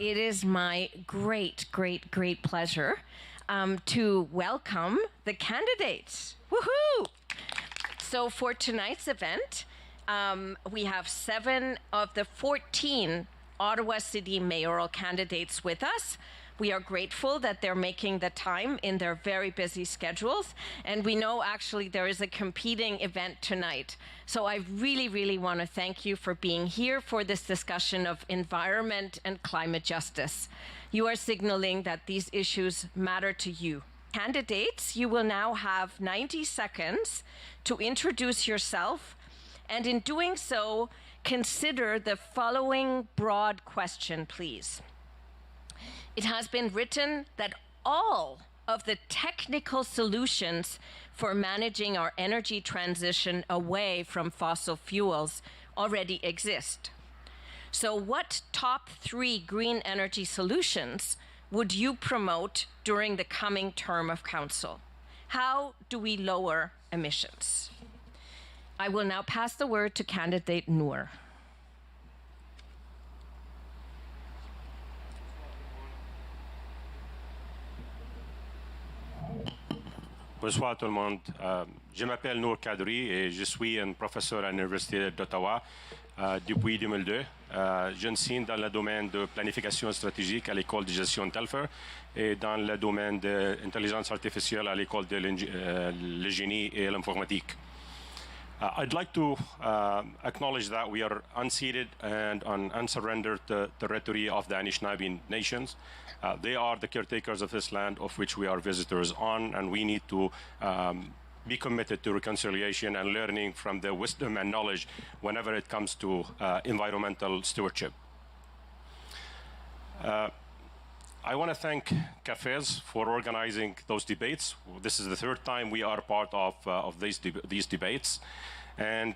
It is my great pleasure to welcome the candidates. Woohoo! So for tonight's event, we have 7 of the 14 Ottawa City mayoral candidates with us. We are grateful that they're making the time in their very busy schedules. And we know actually there is a competing event tonight. So I really want to thank you for being here for this discussion of environment and climate justice. You are signaling that these issues matter to you. Candidates, you will now have 90 seconds to introduce yourself. And in doing so, consider the following broad question, please. It has been written that all of the technical solutions for managing our energy transition away from fossil fuels already exist. So what top 3 green energy solutions would you promote during the coming term of council? How do we lower emissions? I will now pass the word to candidate Nour. Bonsoir tout le monde. Je m'appelle Nour Kadri et je suis un professeur à l'Université d'Ottawa depuis 2002. J'enseigne dans le domaine de planification stratégique à l'école de gestion Telfer et dans le domaine de l'intelligence artificielle à l'école de le génie et l'informatique. I'd like to acknowledge that we are unceded and on unsurrendered territory of the Anishinaabe nations. They are the caretakers of this land of which we are visitors on, and we need to be committed to reconciliation and learning from their wisdom and knowledge whenever it comes to environmental stewardship. I want to thank CAFES for organizing those debates. This is the 3rd time we are part of these debates. And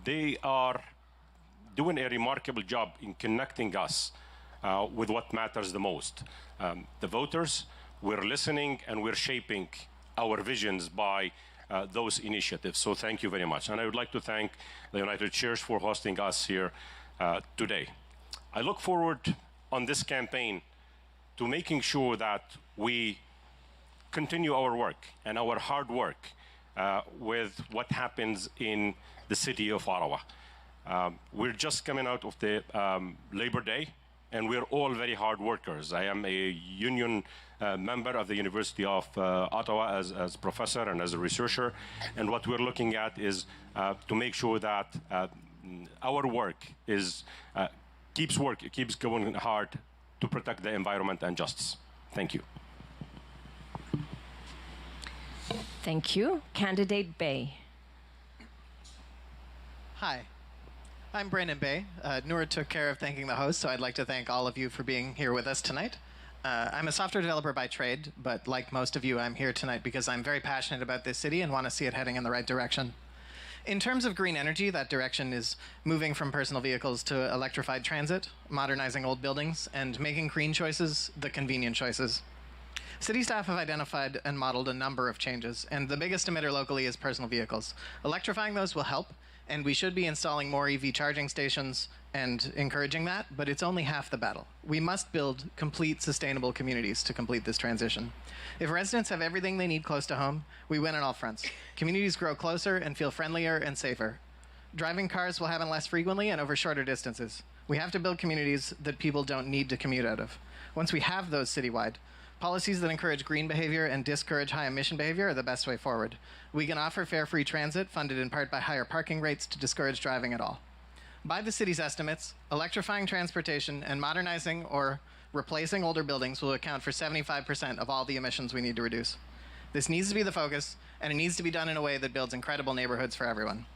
they are doing a remarkable job in connecting us with what matters the most. The voters, we're listening and we're shaping our visions by those initiatives. So thank you very much. And I would like to thank the United Church for hosting us here today. I look forward on this campaign to making sure that we continue our work and our hard work with what happens in the city of Ottawa. We're just coming out of the Labor Day, and we're all very hard workers. I am a union member of the University of Ottawa as professor and as a researcher, and what we're looking at is to make sure that our work keeps going hard to protect the environment and justice. Thank you. Thank you. Candidate Bay. Hi, I'm Brandon Bay. Nour took care of thanking the host, so I'd like to thank all of you for being here with us tonight. I'm a software developer by trade, but like most of you, I'm here tonight because I'm very passionate about this city and want to see it heading in the right direction. In terms of green energy, that direction is moving from personal vehicles to electrified transit, modernizing old buildings, and making green choices the convenient choices. City staff have identified and modeled a number of changes, and the biggest emitter locally is personal vehicles. Electrifying those will help, and we should be installing more EV charging stations and encouraging that, but it's only half the battle. We must build complete sustainable communities to complete this transition. If residents have everything they need close to home, we win on all fronts. Communities grow closer and feel friendlier and safer. Driving cars will happen less frequently and over shorter distances. We have to build communities that people don't need to commute out of. Once we have those citywide, policies that encourage green behavior and discourage high emission behavior are the best way forward. We can offer fare free transit, funded in part by higher parking rates, to discourage driving at all. By the city's estimates, electrifying transportation and modernizing or replacing older buildings will account for 75% of all the emissions we need to reduce. This needs to be the focus, and it needs to be done in a way that builds incredible neighborhoods for everyone.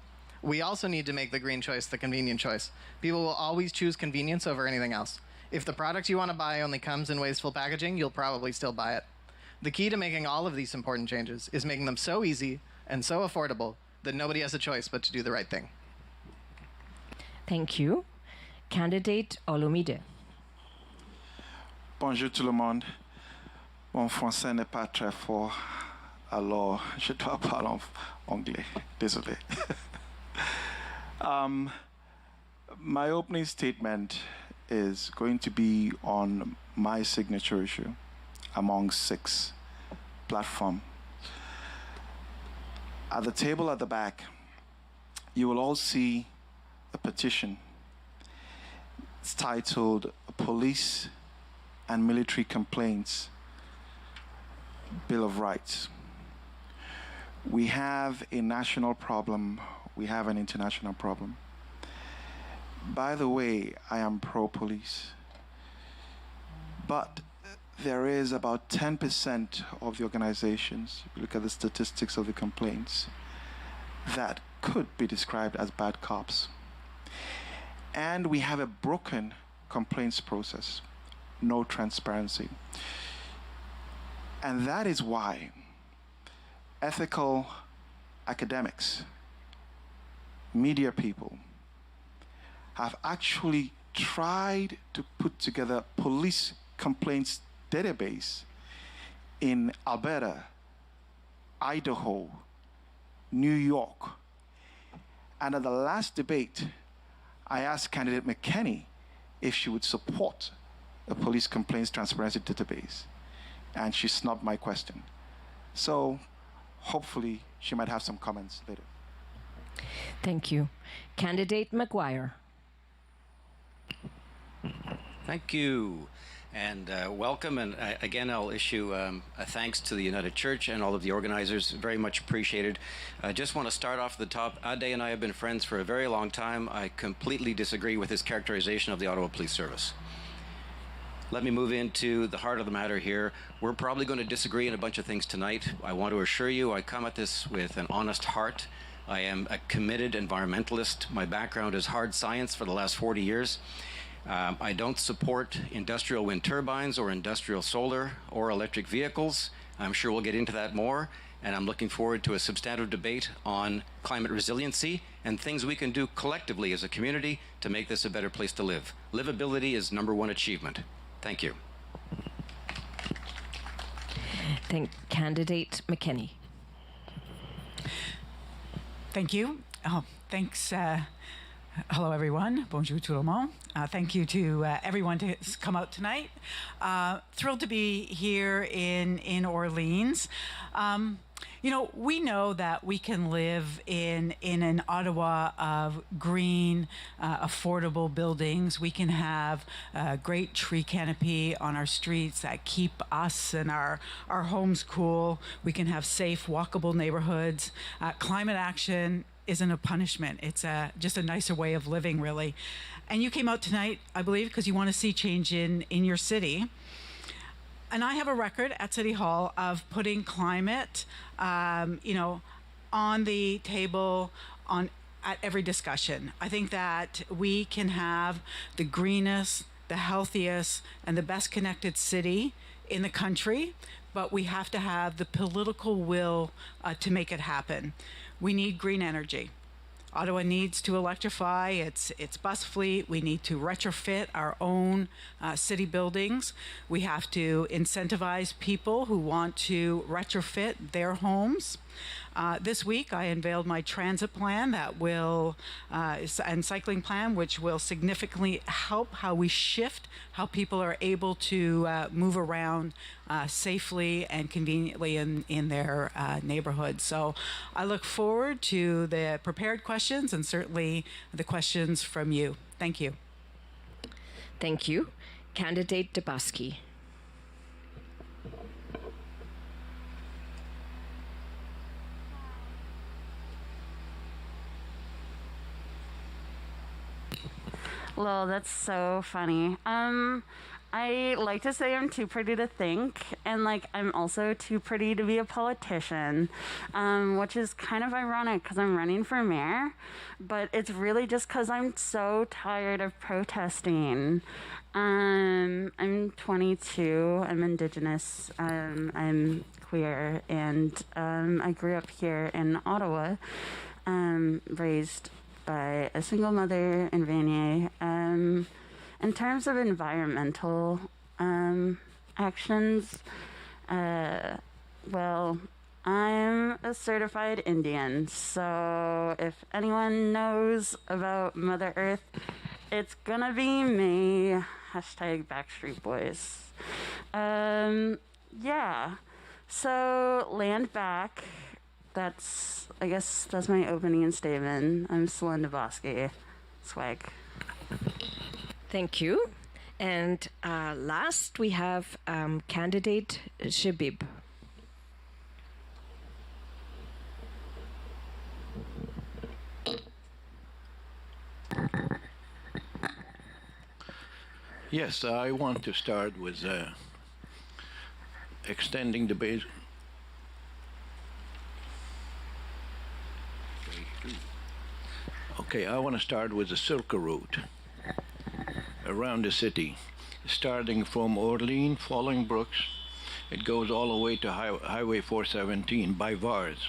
We also need to make the green choice the convenient choice. People will always choose convenience over anything else. If the product you want to buy only comes in wasteful packaging, you'll probably still buy it. The key to making all of these important changes is making them so easy and so affordable that nobody has a choice but to do the right thing. Thank you. Candidate Olumide. Bonjour tout le monde. Mon français n'est pas très fort, alors je dois parler en anglais. Désolé. My opening statement is going to be on my signature issue among 6 platform. At the table at the back, you will all see a petition. It's titled Police and Military Complaints Bill of Rights. We have a national problem, we have an international problem. By the way, I am pro-police, but there is about 10% of the organizations, if you look at the statistics of the complaints, that could be described as bad cops. And we have a broken complaints process, no transparency. And that is why ethical academics, media people, have actually tried to put together police complaints database in Alberta, Idaho, New York. And at the last debate, I asked candidate McKenney if she would support a police complaints transparency database, and she snubbed my question. So hopefully she might have some comments later. Thank you. Candidate McGuire. Thank you, and welcome. And again, I'll issue a thanks to the United Church and all of the organizers. Very much appreciated. I just want to start off at the top. Ade and I have been friends for a very long time. I completely disagree with his characterization of the Ottawa Police Service. Let me move into the heart of the matter here. We're probably going to disagree on a bunch of things tonight. I want to assure you I come at this with an honest heart. I am a committed environmentalist. My background is hard science for the last 40 years. I don't support industrial wind turbines or industrial solar or electric vehicles. I'm sure we'll get into that more, and I'm looking forward to a substantive debate on climate resiliency and things we can do collectively as a community to make this a better place to live. Livability is #1 achievement. Thank you. Thank Candidate McKenney. Thank you. Thanks. Hello, everyone. Bonjour tout le monde. Thank you to everyone to come out tonight. Thrilled to be here in Orleans. You know, we know that we can live in an Ottawa of green, affordable buildings. We can have a great tree canopy on our streets that keep us and our homes cool. We can have safe, walkable neighborhoods. Climate action isn't a punishment. It's just a nicer way of living, really. And you came out tonight, I believe, because you want to see change in your city. And I have a record at City Hall of putting climate, you know, on the table at every discussion. I think that we can have the greenest, the healthiest, and the best connected city in the country, but we have to have the political will to make it happen. We need green energy. Ottawa needs to electrify its bus fleet. We need to retrofit our own city buildings. We have to incentivize people who want to retrofit their homes. This week, I unveiled my transit plan that will, and cycling plan, which will significantly help how we shift how people are able to move around safely and conveniently in their neighborhoods. So I look forward to the prepared questions and certainly the questions from you. Thank you. Thank you. Candidate Debassige. Lol, that's so funny. I like to say I'm too pretty to think, and like I'm also too pretty to be a politician, which is kind of ironic because I'm running for mayor, but it's really just because I'm so tired of protesting. I'm 22, I'm Indigenous, I'm queer, and I grew up here in Ottawa, raised by a single mother in Vanier. In terms of environmental actions, well, I'm a certified Indian, so if anyone knows about Mother Earth, it's gonna be me. Hashtag Backstreet Boys. Yeah. So land back. I guess that's my opening statement. I'm Celine Debassige. Swag. Thank you. And last, we have candidate Chebib. Yes, I want to start with extending the base. Okay, I want to start with the Silk Route around the city, starting from Orleans, following Brooks. It goes all the way to Highway 417 by Vars.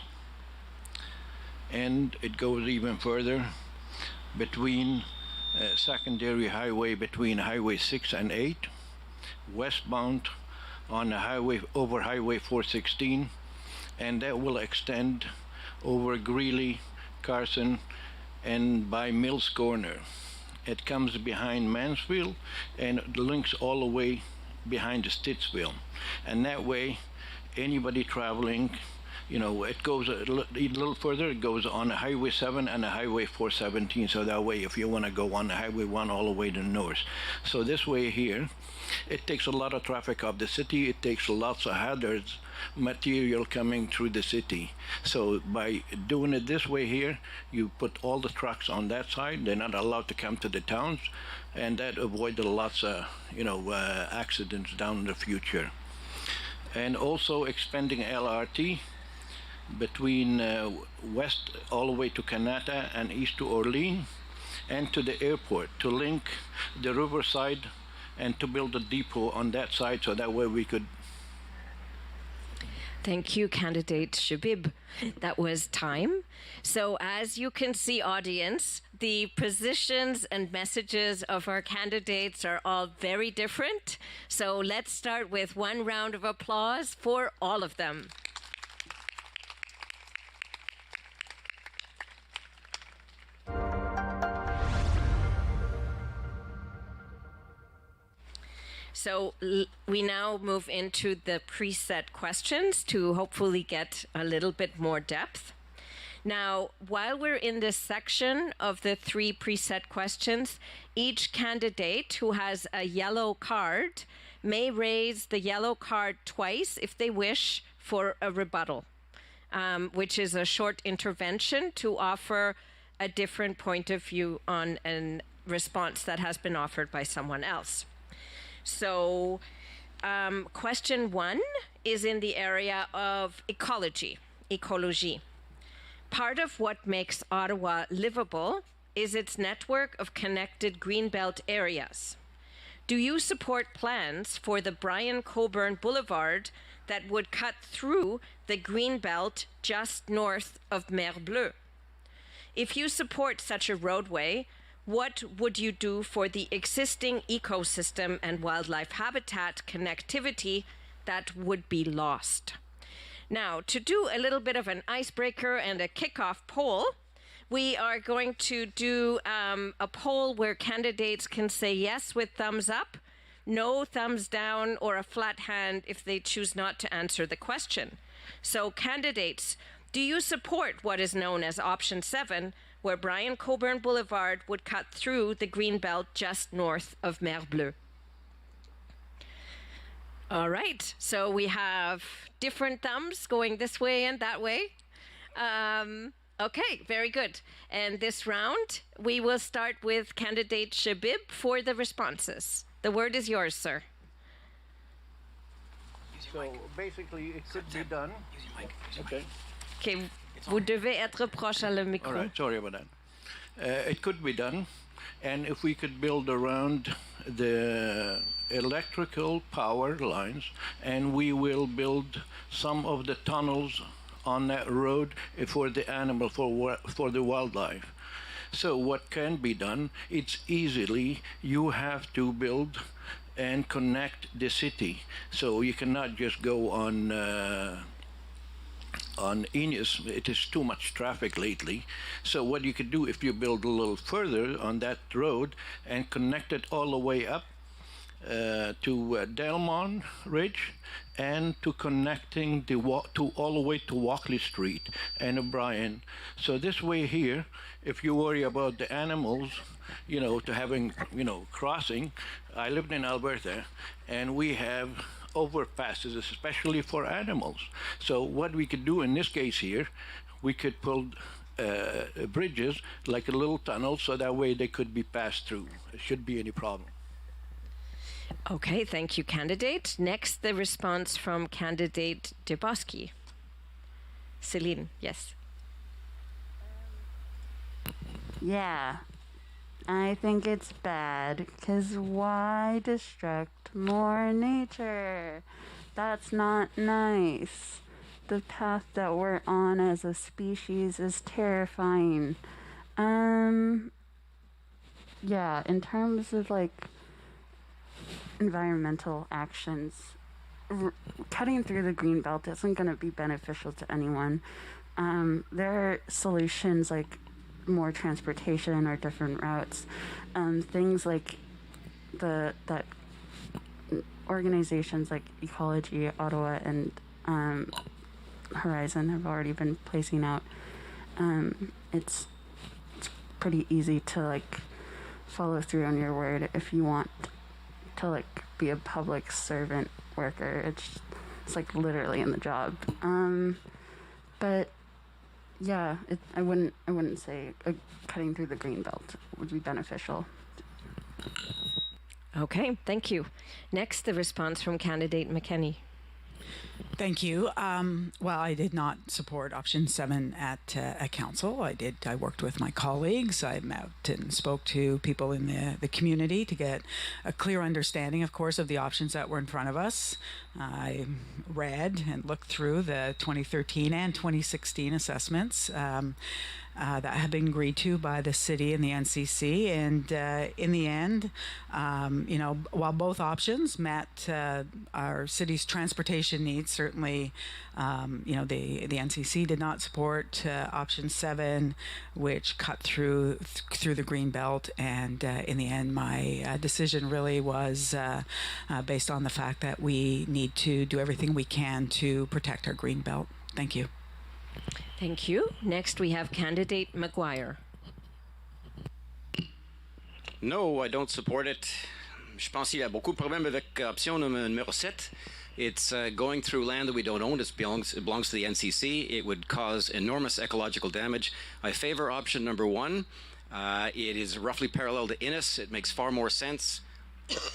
And it goes even further between secondary highway between Highway 6 and 8, westbound on the highway over Highway 416, and that will extend over Greeley, Carson, and by Mills Corner. It comes behind Mansfield and it links all the way behind the Stittsville. And that way, anybody traveling, it goes a little further, it goes on Highway 7 and Highway 417, so that way if you want to go on Highway 1 all the way to the north. So this way here, it takes a lot of traffic off the city, it takes lots of hazards material coming through the city. So by doing it this way here, you put all the trucks on that side, they're not allowed to come to the towns, and that avoided lots of, accidents down in the future. And also expanding LRT, between west all the way to Kanata and east to Orleans and to the airport to link the riverside and to build a depot on that side so that way we could. Thank you, candidate Chebib. That was time. So as you can see, audience, the positions and messages of our candidates are all very different. So let's start with one round of applause for all of them. So we now move into the preset questions to hopefully get a little bit more depth. Now, while we're in this section of the 3 preset questions, each candidate who has a yellow card may raise the yellow card twice if they wish for a rebuttal, which is a short intervention to offer a different point of view on a response that has been offered by someone else. So question 1 is in the area of ecology. Part of what makes Ottawa livable is its network of connected greenbelt areas. Do you support plans for the Brian Coburn Boulevard that would cut through the greenbelt just north of Mer Bleue? If you support such a roadway, what would you do for the existing ecosystem and wildlife habitat connectivity that would be lost? Now, to do a little bit of an icebreaker and a kickoff poll, we are going to do a poll where candidates can say yes with thumbs up, no thumbs down, or a flat hand if they choose not to answer the question. So candidates, do you support what is known as option 7, where Brian Coburn Boulevard would cut through the greenbelt just north of Mer Bleue? All right, so we have different thumbs going this way and that way. Okay, very good. And this round, we will start with candidate Chebib for the responses. The word is yours, sir. So basically, it could be done. Okay. Okay, vous devez être proche à le micro. All right, sorry about that. It could be done, and if we could build around the electrical power lines, and we will build some of the tunnels on that road for the animal, for the wildlife. So what can be done, it's easily, you have to build and connect the city. So you cannot just go on on Inus, it is too much traffic lately. So what you could do if you build a little further on that road and connect it all the way up to Delmont Ridge and to connecting to all the way to Walkley Street and O'Brien. So this way here, if you worry about the animals, to having, crossing, I lived in Alberta, and we have overpasses, especially for animals. So what we could do in this case here, we could pull bridges like a little tunnel, so that way they could be passed through. There shouldn't be any problem. Okay, thank you, candidate. Next, the response from candidate Debassige. Celine, yes. Yeah, I think it's bad, because why destruct more nature? That's not nice. The path that we're on as a species is terrifying. Yeah, in terms of environmental actions, cutting through the green belt isn't going to be beneficial to anyone. There are solutions like more transportation or different routes, things like that organizations like Ecology Ottawa and Horizon have already been placing out. It's pretty easy to follow through on your word if you want to be a public servant worker. It's literally in the job. But yeah, I wouldn't say cutting through the green belt would be beneficial. Okay, thank you. Next, the response from candidate McKenney. Thank you. Well, I did not support option 7 at council. I worked with my colleagues. I met and spoke to people in the community to get a clear understanding, of course, of the options that were in front of us. I read and looked through the 2013 and 2016 assessments that have been agreed to by the city and the NCC. And in the end, while both options met our city's transportation needs, certainly, the NCC did not support option 7, which cut through the green belt. And in the end, my decision really was based on the fact that we need to do everything we can to protect our green belt. Thank you. Thank you. Next, we have candidate McGuire. No, I don't support it. Je pense qu'il y a beaucoup de problèmes avec option numéro 7. It's going through land that we don't own. It belongs to the NCC. It would cause enormous ecological damage. I favor option number 1. It is roughly parallel to Innis. It makes far more sense.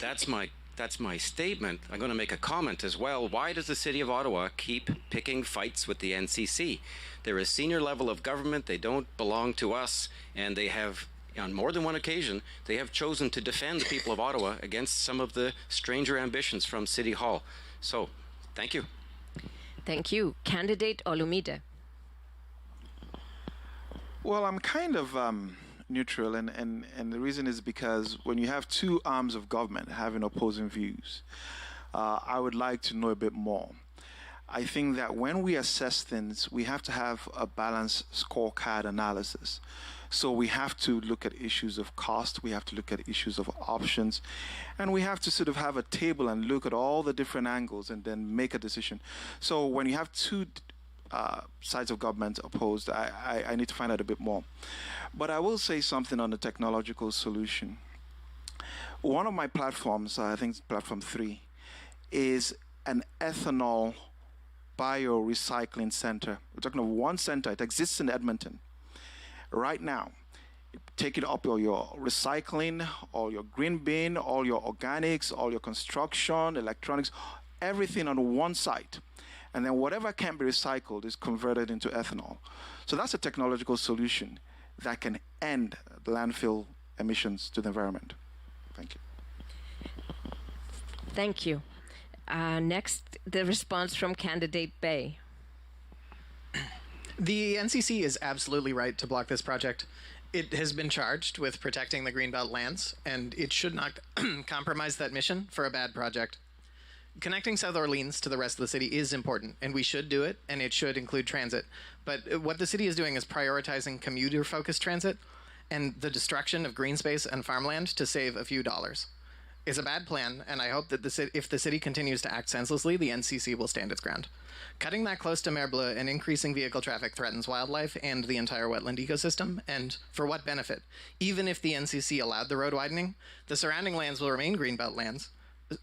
That's my statement. I'm going to make a comment as well. Why does the City of Ottawa keep picking fights with the NCC? They're a senior level of government. They don't belong to us, and they have, on more than one occasion, they have chosen to defend the people of Ottawa against some of the stranger ambitions from City Hall. So, thank you. Thank you. Candidate Olumide. Well, I'm kind of neutral, and the reason is because when you have two arms of government having opposing views, I would like to know a bit more. I think that when we assess things, we have to have a balanced scorecard analysis. So we have to look at issues of cost, we have to look at issues of options, and we have to sort of have a table and look at all the different angles and then make a decision. So when you have two sides of government opposed, I need to find out a bit more. But I will say something on the technological solution. One of my platforms, I think it's platform 3, is an ethanol biorecycling center. We're talking of one center. It exists in Edmonton. Right now, taking up all your recycling, all your green bin, all your organics, all your construction, electronics, everything on one site. And then whatever can be recycled is converted into ethanol. So that's a technological solution that can end the landfill emissions to the environment. Thank you. Thank you. Next, the response from candidate Bay. The NCC is absolutely right to block this project. It has been charged with protecting the Greenbelt lands, and it should not compromise that mission for a bad project. Connecting South Orleans to the rest of the city is important, and we should do it, and it should include transit. But what the city is doing is prioritizing commuter-focused transit and the destruction of green space and farmland to save a few dollars. It's a bad plan, and I hope that if the city continues to act senselessly, the NCC will stand its ground. Cutting that close to Mer Bleu and increasing vehicle traffic threatens wildlife and the entire wetland ecosystem, and for what benefit? Even if the NCC allowed the road widening, the surrounding lands will remain greenbelt lands,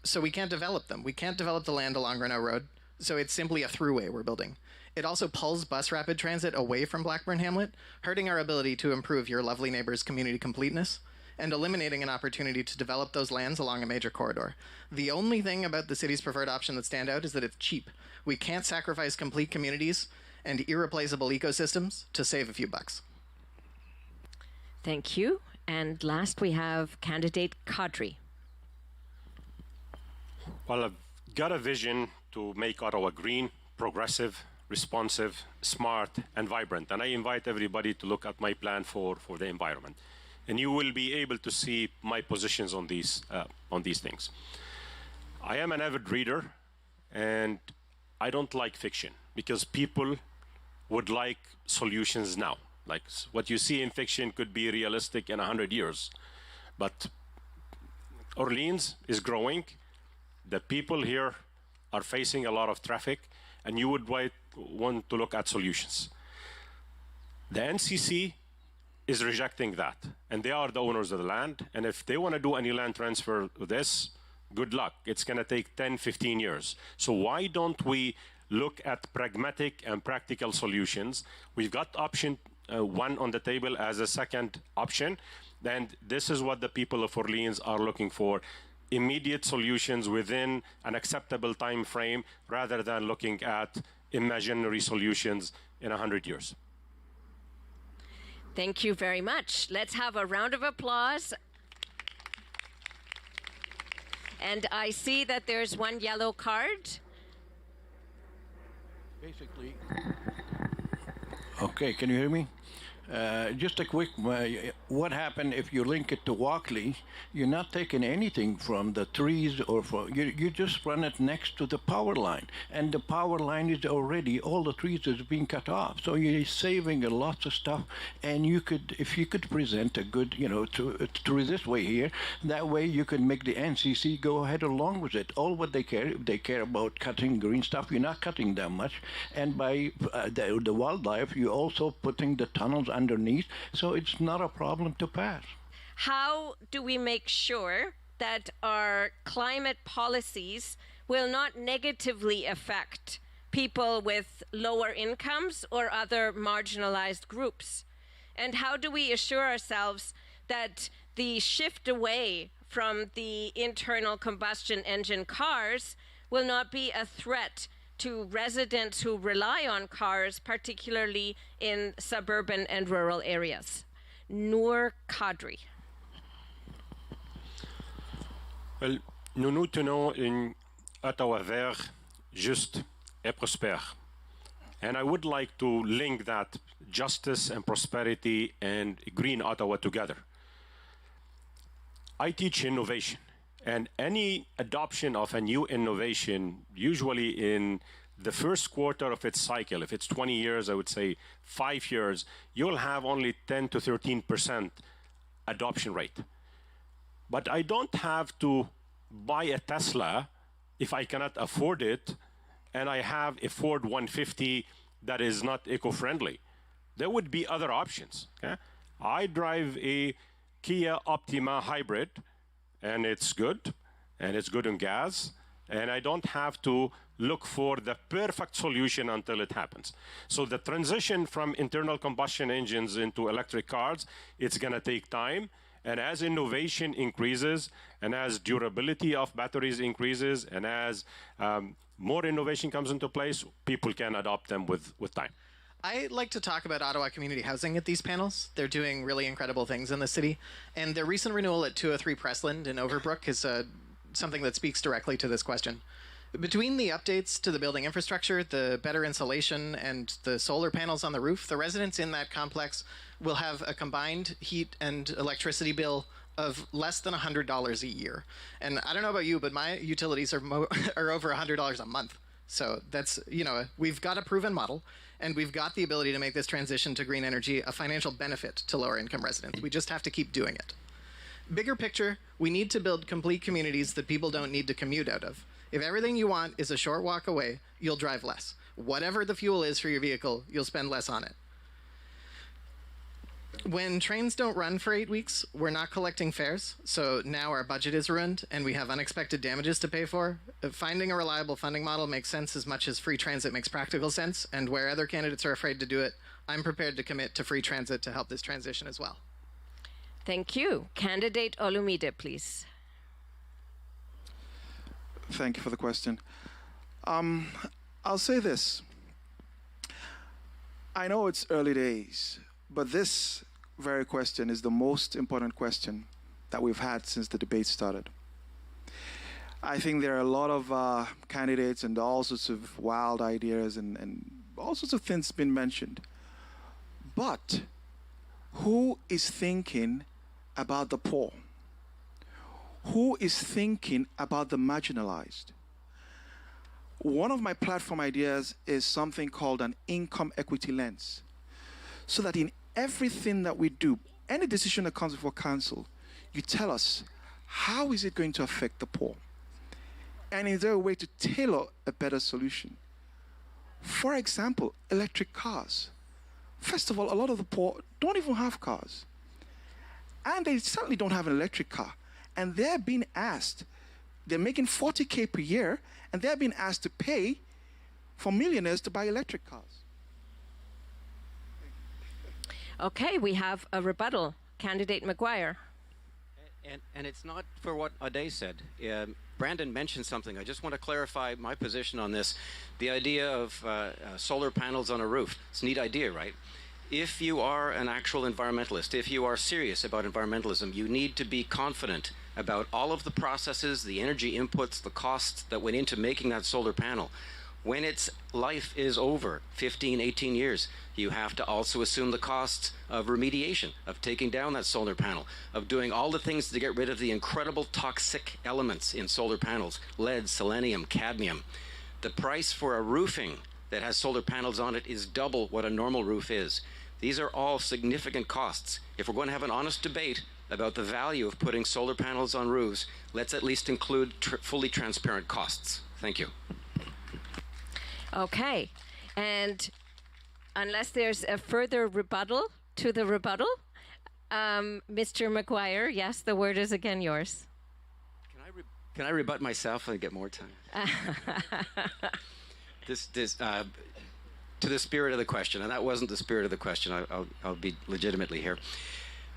so we can't develop them. We can't develop the land along Renault Road, so it's simply a throughway we're building. It also pulls bus rapid transit away from Blackburn Hamlet, hurting our ability to improve your lovely neighbor's community completeness, and eliminating an opportunity to develop those lands along a major corridor. The only thing about the city's preferred option that stand out is that it's cheap. We can't sacrifice complete communities and irreplaceable ecosystems to save a few bucks. Thank you. And last we have candidate Kadri. Well, I've got a vision to make Ottawa green, progressive, responsive, smart, and vibrant. And I invite everybody to look at my plan for the environment. And you will be able to see my positions on these things. I am an avid reader, and I don't like fiction because people would like solutions now. Like what you see in fiction could be realistic in 100 years. But Orleans is growing. The people here are facing a lot of traffic, and you would want to look at solutions. The NCC is rejecting that, and they are the owners of the land, and if they want to do any land transfer with this, good luck. It's going to take 10, 15 years. So why don't we look at pragmatic and practical solutions? We've got option 1 on the table as a second option, and this is what the people of Orleans are looking for. Immediate solutions within an acceptable time frame rather than looking at imaginary solutions in 100 years. Thank you very much. Let's have a round of applause. And I see that there's one yellow card. Basically, okay, can you hear me? Just a quick, what happened if you link it to Walkley? You're not taking anything from the trees or from, you just run it next to the power line. And the power line is already, all the trees is being cut off. So you're saving a lot of stuff. And you could, if you could present a good, through this way here, that way you can make the NCC go ahead along with it. All what they care, if they care about cutting green stuff, you're not cutting that much. And by the wildlife, you're also putting the tunnels underneath, so it's not a problem to pass. How do we make sure that our climate policies will not negatively affect people with lower incomes or other marginalized groups? And how do we assure ourselves that the shift away from the internal combustion engine cars will not be a threat to residents who rely on cars, particularly in suburban and rural areas? Nour Kadri. Well, nous tenons une Ottawa vert, juste et prospère. And I would like to link that justice and prosperity and green Ottawa together. I teach innovation. And any adoption of a new innovation, usually in the first quarter of its cycle, if it's 20 years, I would say 5 years, you'll have only 10 to 13% adoption rate. But I don't have to buy a Tesla if I cannot afford it, and I have a Ford 150 that is not eco-friendly. There would be other options. Okay? I drive a Kia Optima hybrid, and it's good on gas, and I don't have to look for the perfect solution until it happens. So the transition from internal combustion engines into electric cars, it's gonna take time, and as innovation increases, and as durability of batteries increases, and as more innovation comes into place, people can adopt them with time. I like to talk about Ottawa community housing at these panels. They're doing really incredible things in the city. And their recent renewal at 203 Pressland in Overbrook is something that speaks directly to this question. Between the updates to the building infrastructure, the better insulation, and the solar panels on the roof, the residents in that complex will have a combined heat and electricity bill of less than $100 a year. And I don't know about you, but my utilities are are over $100 a month. So that's, we've got a proven model, and we've got the ability to make this transition to green energy a financial benefit to lower income residents. We just have to keep doing it. Bigger picture, we need to build complete communities that people don't need to commute out of. If everything you want is a short walk away, you'll drive less. Whatever the fuel is for your vehicle, you'll spend less on it. When trains don't run for 8 weeks, we're not collecting fares, so now our budget is ruined and we have unexpected damages to pay for. Finding a reliable funding model makes sense as much as free transit makes practical sense, and where other candidates are afraid to do it, I'm prepared to commit to free transit to help this transition as well. Thank you. Candidate Olumide, please. Thank you for the question. I'll say this. I know it's early days, but this very question is the most important question that we've had since the debate started. I think there are a lot of candidates and all sorts of wild ideas and all sorts of things been mentioned. But who is thinking about the poor? Who is thinking about the marginalized? One of my platform ideas is something called an income equity lens. So that in everything that we do, any decision that comes before council, you tell us, how is it going to affect the poor? And is there a way to tailor a better solution? For example, electric cars. First of all, a lot of the poor don't even have cars. And they certainly don't have an electric car. And they're being asked, they're making $40K per year, and they're being asked to pay for millionaires to buy electric cars. Okay, we have a rebuttal. Candidate McGuire. And it's not for what Ade said. Brandon mentioned something. I just want to clarify my position on this. The idea of solar panels on a roof. It's a neat idea, right? If you are an actual environmentalist, if you are serious about environmentalism, you need to be confident about all of the processes, the energy inputs, the costs that went into making that solar panel. When its life is over, 15, 18 years, you have to also assume the costs of remediation, of taking down that solar panel, of doing all the things to get rid of the incredible toxic elements in solar panels, lead, selenium, cadmium. The price for a roofing that has solar panels on it is double what a normal roof is. These are all significant costs. If we're going to have an honest debate about the value of putting solar panels on roofs, let's at least include fully transparent costs. Thank you. Okay, and unless there's a further rebuttal to the rebuttal, Mr. McGuire, yes, the word is again yours. Can I rebut myself and get more time? To the spirit of the question, and that wasn't the spirit of the question. I'll be legitimately here.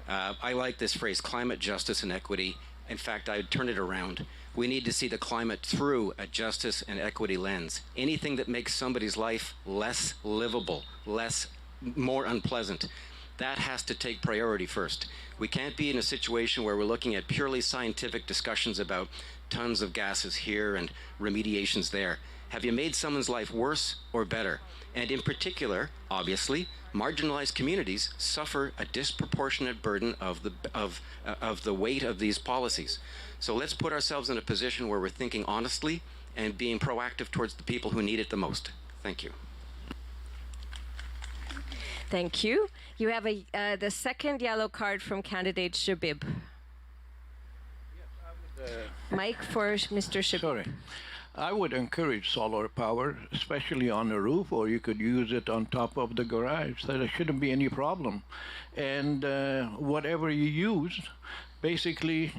I like this phrase, climate justice and equity. In fact, I'd turn it around. We need to see the climate through a justice and equity lens. Anything that makes somebody's life less livable, more unpleasant, that has to take priority first. We can't be in a situation where we're looking at purely scientific discussions about tons of gases here and remediations there. Have you made someone's life worse or better? And in particular, obviously, marginalized communities suffer a disproportionate burden of the weight of these policies. So let's put ourselves in a position where we're thinking honestly and being proactive towards the people who need it the most. Thank you. Thank you. You have the second yellow card from candidate Chebib. Mic for Mr. Chebib. Sorry. I would encourage solar power, especially on the roof, or you could use it on top of the garage. So there shouldn't be any problem. And whatever you use, basically,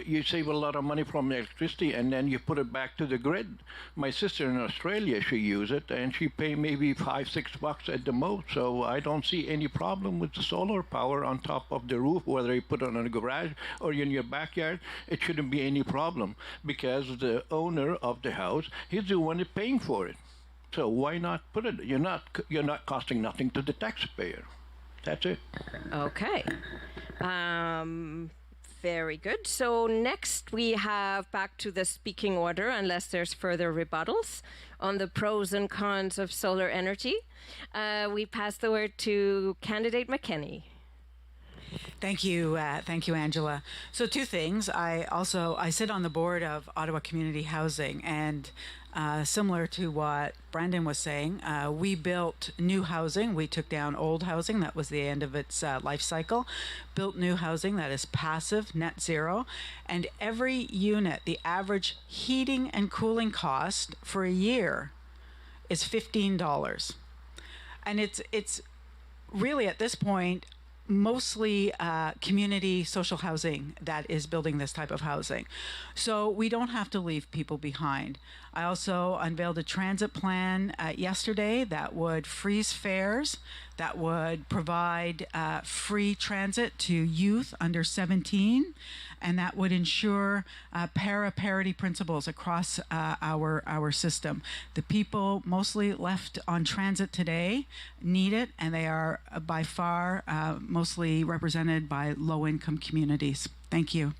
you save a lot of money from electricity, and then you put it back to the grid. My sister in Australia, she used it, and she paid maybe $5-6 at the most. So I don't see any problem with the solar power on top of the roof, whether you put it on a garage or in your backyard. It shouldn't be any problem because the owner of the house, he's the one that's paying for it. So why not put it? You're not costing nothing to the taxpayer. That's it. Okay. Very good. So next we have back to the speaking order, unless there's further rebuttals on the pros and cons of solar energy. We pass the word to candidate McKenney. Thank you, Angela. So two things. I sit on the board of Ottawa Community Housing, and similar to what Brandon was saying, we built new housing. We took down old housing that was the end of its life cycle, built new housing that is passive, net zero, and every unit, the average heating and cooling cost for a year is $15, and it's really at this point mostly community social housing that is building this type of housing. So we don't have to leave people behind. I also unveiled a transit plan yesterday that would freeze fares, that would provide free transit to youth under 17, and that would ensure para-parity principles across our system. The people mostly left on transit today need it, and they are by far mostly represented by low-income communities. Thank you.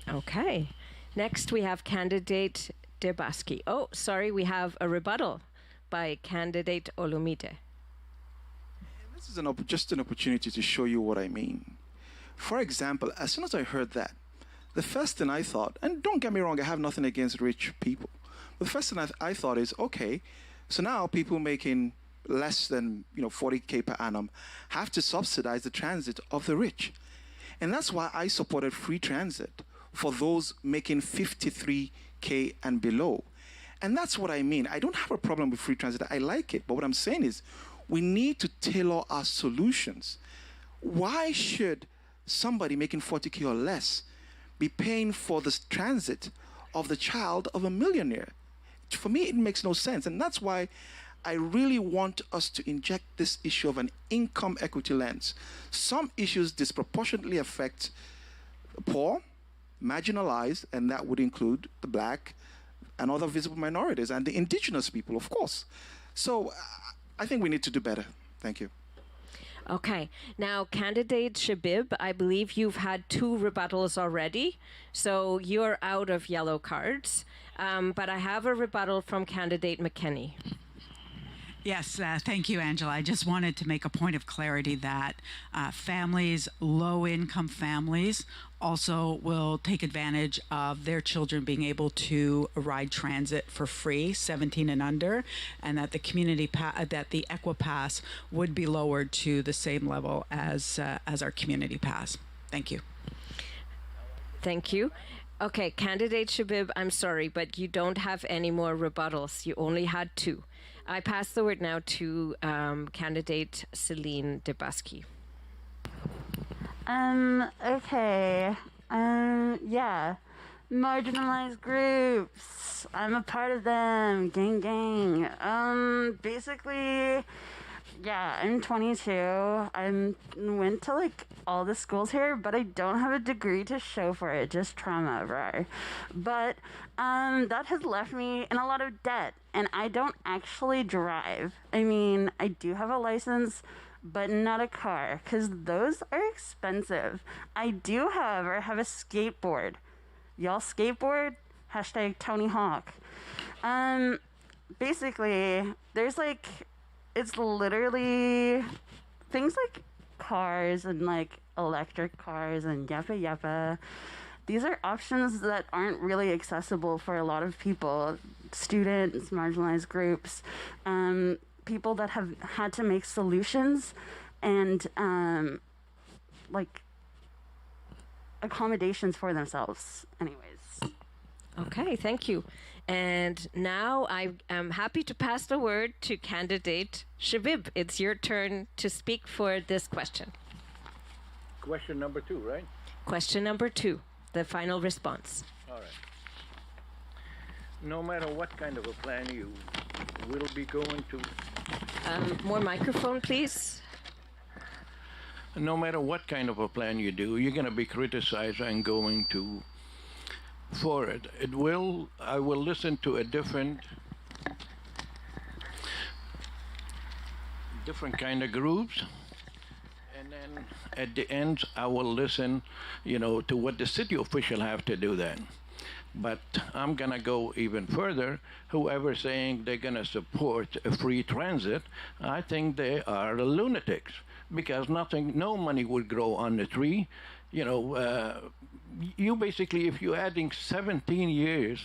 Okay. Next, we have candidate Debassige. Oh, sorry, we have a rebuttal by candidate Olumide. This is just an opportunity to show you what I mean. For example, as soon as I heard that, the first thing I thought, and don't get me wrong, I have nothing against rich people, but the first thing I thought is, okay, so now people making less than 40K per annum have to subsidize the transit of the rich. And that's why I supported free transit for those making 53K and below. And that's what I mean. I don't have a problem with free transit. I like it. But what I'm saying is we need to tailor our solutions. Why should somebody making 40K or less be paying for the transit of the child of a millionaire? For me, it makes no sense. And that's why I really want us to inject this issue of an income equity lens. Some issues disproportionately affect the poor, marginalized, and that would include the black and other visible minorities and the indigenous people, of course. So I think we need to do better. Thank you. Okay. Now, candidate Chebib, I believe you've had 2 rebuttals already, so you're out of yellow cards. But I have a rebuttal from candidate McKenney. Yes, thank you, Angela. I just wanted to make a point of clarity that families, low-income families, also will take advantage of their children being able to ride transit for free, 17 and under, and that the that the Equipass would be lowered to the same level as our community pass. Thank you. Thank you. Okay, candidate Chebib, I'm sorry, but you don't have any more rebuttals. You only had 2. I pass the word now to candidate Celine Debassige. Okay. Yeah. Marginalized groups. I'm a part of them. Gang, gang. Basically, yeah, I'm 22. I went to like all the schools here, but I don't have a degree to show for it, just trauma, right? But that has left me in a lot of debt, and I don't actually drive. I mean, I do have a license, but not a car, because those are expensive. I do, however, have a skateboard. Y'all skateboard? Hashtag Tony Hawk. Basically, there's like, it's literally things like cars and like electric cars and yappa. These are options that aren't really accessible for a lot of people, students, marginalized groups, people that have had to make solutions and like accommodations for themselves. Anyways. Okay, thank you. And now I am happy to pass the word to candidate Chebib. It's your turn to speak for this question. Question number 2, right? Question number 2, the final response. All right. No matter what kind of a plan you will be going to... More microphone, please. No matter what kind of a plan you do, you're going to be criticized and going to... for it. I will listen to a different kind of groups, and then at the end I will listen, to what the city official have to do then. But I'm gonna go even further. Whoever saying they're gonna support a free transit, I think they are lunatics, because no money would grow on the tree. You know, you basically, if you're adding 17 years,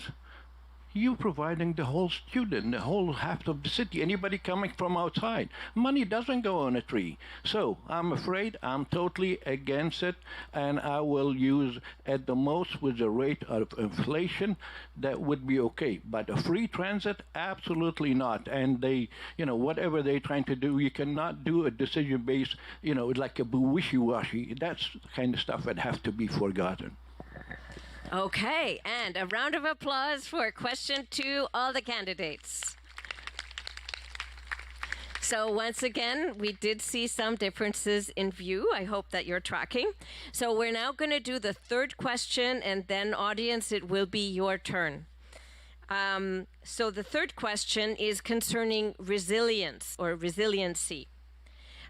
you providing the whole student, the whole half of the city, anybody coming from outside. Money doesn't go on a tree. So I'm afraid I'm totally against it, and I will use at the most with the rate of inflation, that would be okay. But a free transit, absolutely not. And they, you know, whatever they're trying to do, you cannot do a decision based, you know, like a wishy-washy. That's the kind of stuff that has to be forgotten. Okay, and a round of applause for question 2, all the candidates. So once again, we did see some differences in view. I hope that you're tracking. So we're now going to do the third question, and then audience, it will be your turn. So the third question is concerning resilience or resiliency.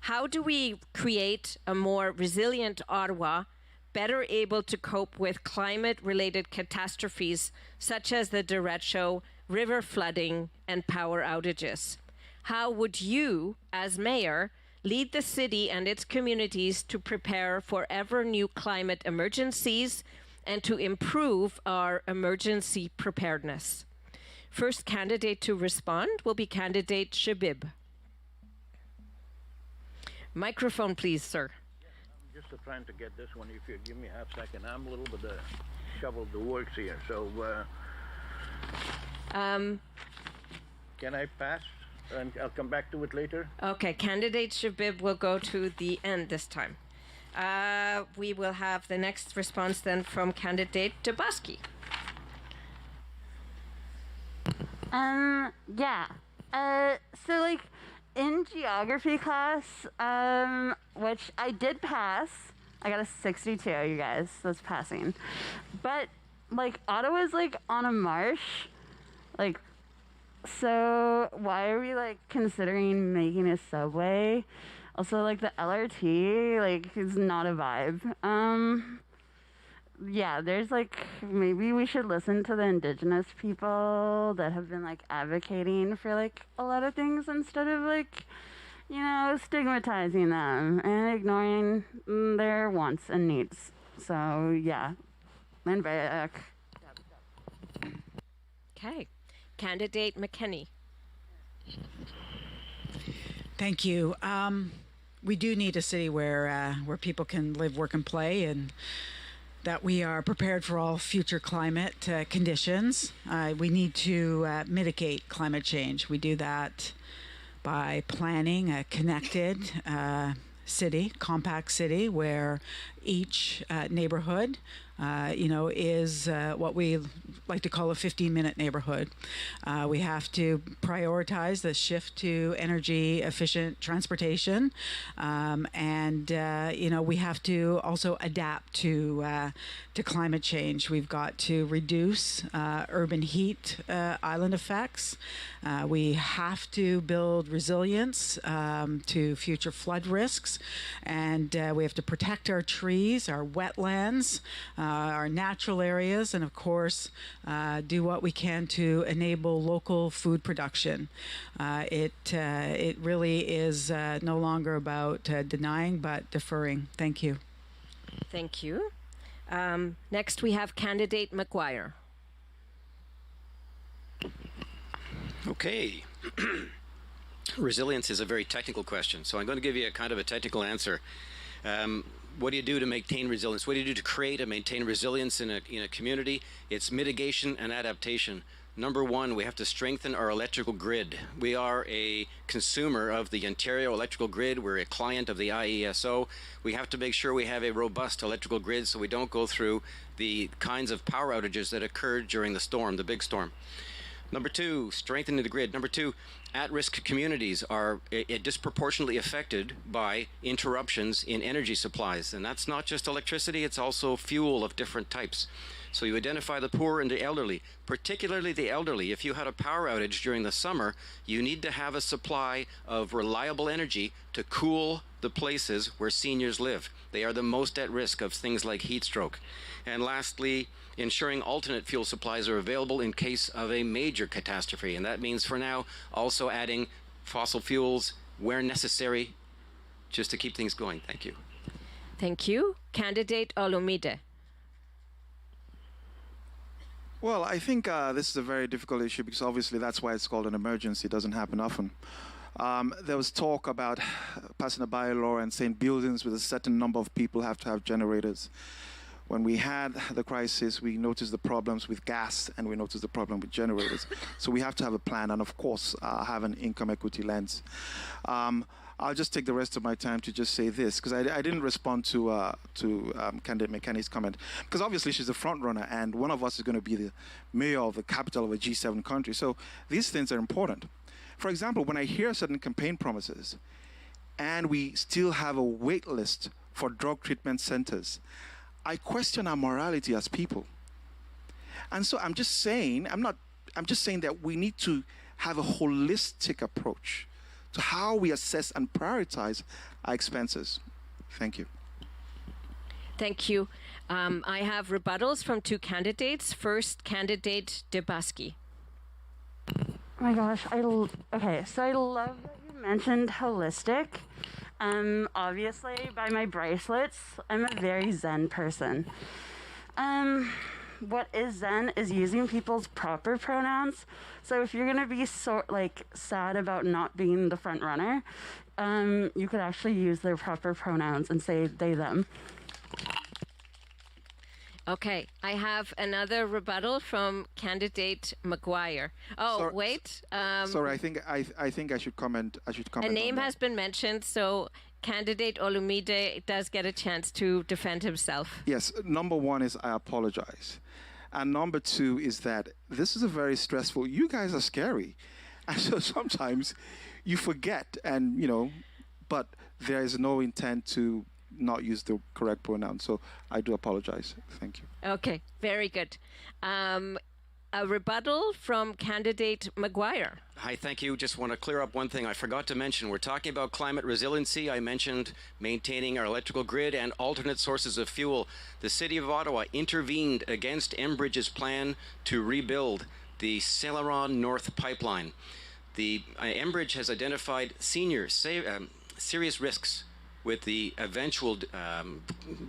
How do we create a more resilient Ottawa, better able to cope with climate-related catastrophes such as the derecho, river flooding, and power outages? How would you, as mayor, lead the city and its communities to prepare for ever new climate emergencies and to improve our emergency preparedness? First candidate to respond will be candidate Chebib. Microphone, please, sir. Just trying to get this one, if you give me half second. I'm a little bit shoveled the works here, so can I pass and I'll come back to it later? Okay, candidate Chebib will go to the end this time. We will have the next response then from candidate Debassige. Yeah. So like in geography class, which I did pass, I got a 62, you guys, that's passing. But like Ottawa's like on a marsh, like, so why are we like considering making a subway? Also like the LRT, like is not a vibe. Yeah, there's like, maybe we should listen to the indigenous people that have been like advocating for like a lot of things instead of like, you know, stigmatizing them and ignoring their wants and needs. So yeah, and back. Okay, candidate McKenney. Thank you. We do need a city where people can live, work, and play, and that we are prepared for all future climate conditions. We need to mitigate climate change. We do that by planning a connected city, compact city, where each neighborhood, is what we like to call a 15-minute neighborhood. We have to prioritize the shift to energy-efficient transportation, and we have to also adapt to climate change. We've got to reduce urban heat island effects. We have to build resilience to future flood risks, and we have to protect our trees, our wetlands, our natural areas, and of course do what we can to enable local food production. It really is no longer about denying but deferring. Thank you. Thank you. Next we have candidate McGuire. Okay. Resilience is a very technical question, so I'm going to give you a kind of a technical answer. What do you do to maintain resilience? What do you do to create and maintain resilience in a community? It's mitigation and adaptation. Number one, we have to strengthen our electrical grid. We are a consumer of the Ontario electrical grid. We're a client of the IESO. We have to make sure we have a robust electrical grid so we don't go through the kinds of power outages that occurred during the storm, the big storm. Number two, strengthening the grid. Number two, at-risk communities are disproportionately affected by interruptions in energy supplies. And that's not just electricity, it's also fuel of different types. So you identify the poor and the elderly, particularly the elderly. If you had a power outage during the summer, you need to have a supply of reliable energy to cool the places where seniors live. They are the most at risk of things like heat stroke. And lastly, ensuring alternate fuel supplies are available in case of a major catastrophe. And that means for now also adding fossil fuels where necessary just to keep things going. Thank you. Thank you. Candidate Olumide. Well, I think this is a very difficult issue because obviously that's why it's called an emergency. It doesn't happen often. There was talk about passing a bylaw and saying buildings with a certain number of people have to have generators. When we had the crisis, we noticed the problems with gas and we noticed the problem with generators. So we have to have a plan and, of course, have an income equity lens. I'll just take the rest of my time to just say this, because I didn't respond to candidate McKenney's comment, because obviously she's the front runner, and one of us is going to be the mayor of the capital of a G7 country. So these things are important. For example, when I hear certain campaign promises, and we still have a wait list for drug treatment centers, I question our morality as people. And so I'm just saying that we need to have a holistic approach to how we assess and prioritize our expenses. Thank you. Thank you. I have rebuttals from two candidates. First, candidate Debassige. Oh my gosh, okay, so I love that you mentioned holistic. Obviously, by my bracelets, I'm a very Zen person. What is Zen is using people's proper pronouns. So if you're gonna be sad about not being the front runner, you could actually use their proper pronouns and say they, them. Okay, I have another rebuttal from candidate McGuire. Oh, wait. Sorry, I think I should comment. A name has been mentioned, so candidate Olumide does get a chance to defend himself. Yes, number one is I apologize. And number two is that this is a very stressful, you guys are scary. And so sometimes you forget but there is no intent to not use the correct pronoun. So I do apologize. Thank you. Okay, very good. A rebuttal from candidate McGuire. Hi, thank you. Just want to clear up one thing I forgot to mention. We're talking about climate resiliency. I mentioned maintaining our electrical grid and alternate sources of fuel. The City of Ottawa intervened against Enbridge's plan to rebuild the Celeron North pipeline. The Enbridge has identified serious risks with the eventual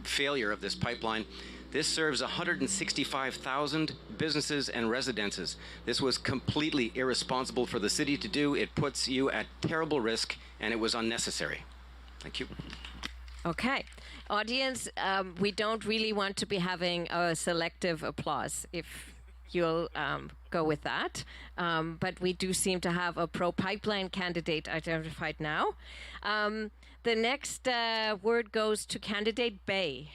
failure of this pipeline. This serves 165,000 businesses and residences. This was completely irresponsible for the city to do. It puts you at terrible risk, and it was unnecessary. Thank you. Okay. Audience, we don't really want to be having a selective applause, if you'll go with that. But we do seem to have a pro-pipeline candidate identified now. The next word goes to candidate Bay.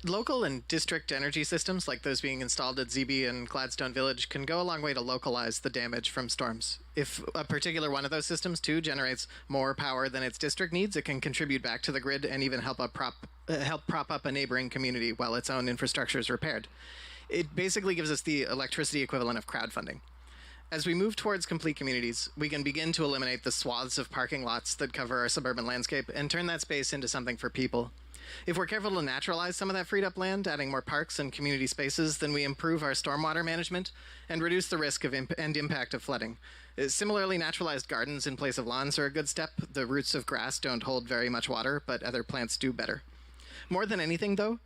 Local and district energy systems, like those being installed at ZB and Gladstone Village, can go a long way to localize the damage from storms. If a particular one of those systems, too, generates more power than its district needs, it can contribute back to the grid and even help prop up a neighboring community while its own infrastructure is repaired. It basically gives us the electricity equivalent of crowdfunding. As we move towards complete communities, we can begin to eliminate the swaths of parking lots that cover our suburban landscape and turn that space into something for people. If we're careful to naturalize some of that freed up land, adding more parks and community spaces, then we improve our stormwater management and reduce the risk of and impact of flooding. Similarly, naturalized gardens in place of lawns are a good step. The roots of grass don't hold very much water, but other plants do better. More than anything, though,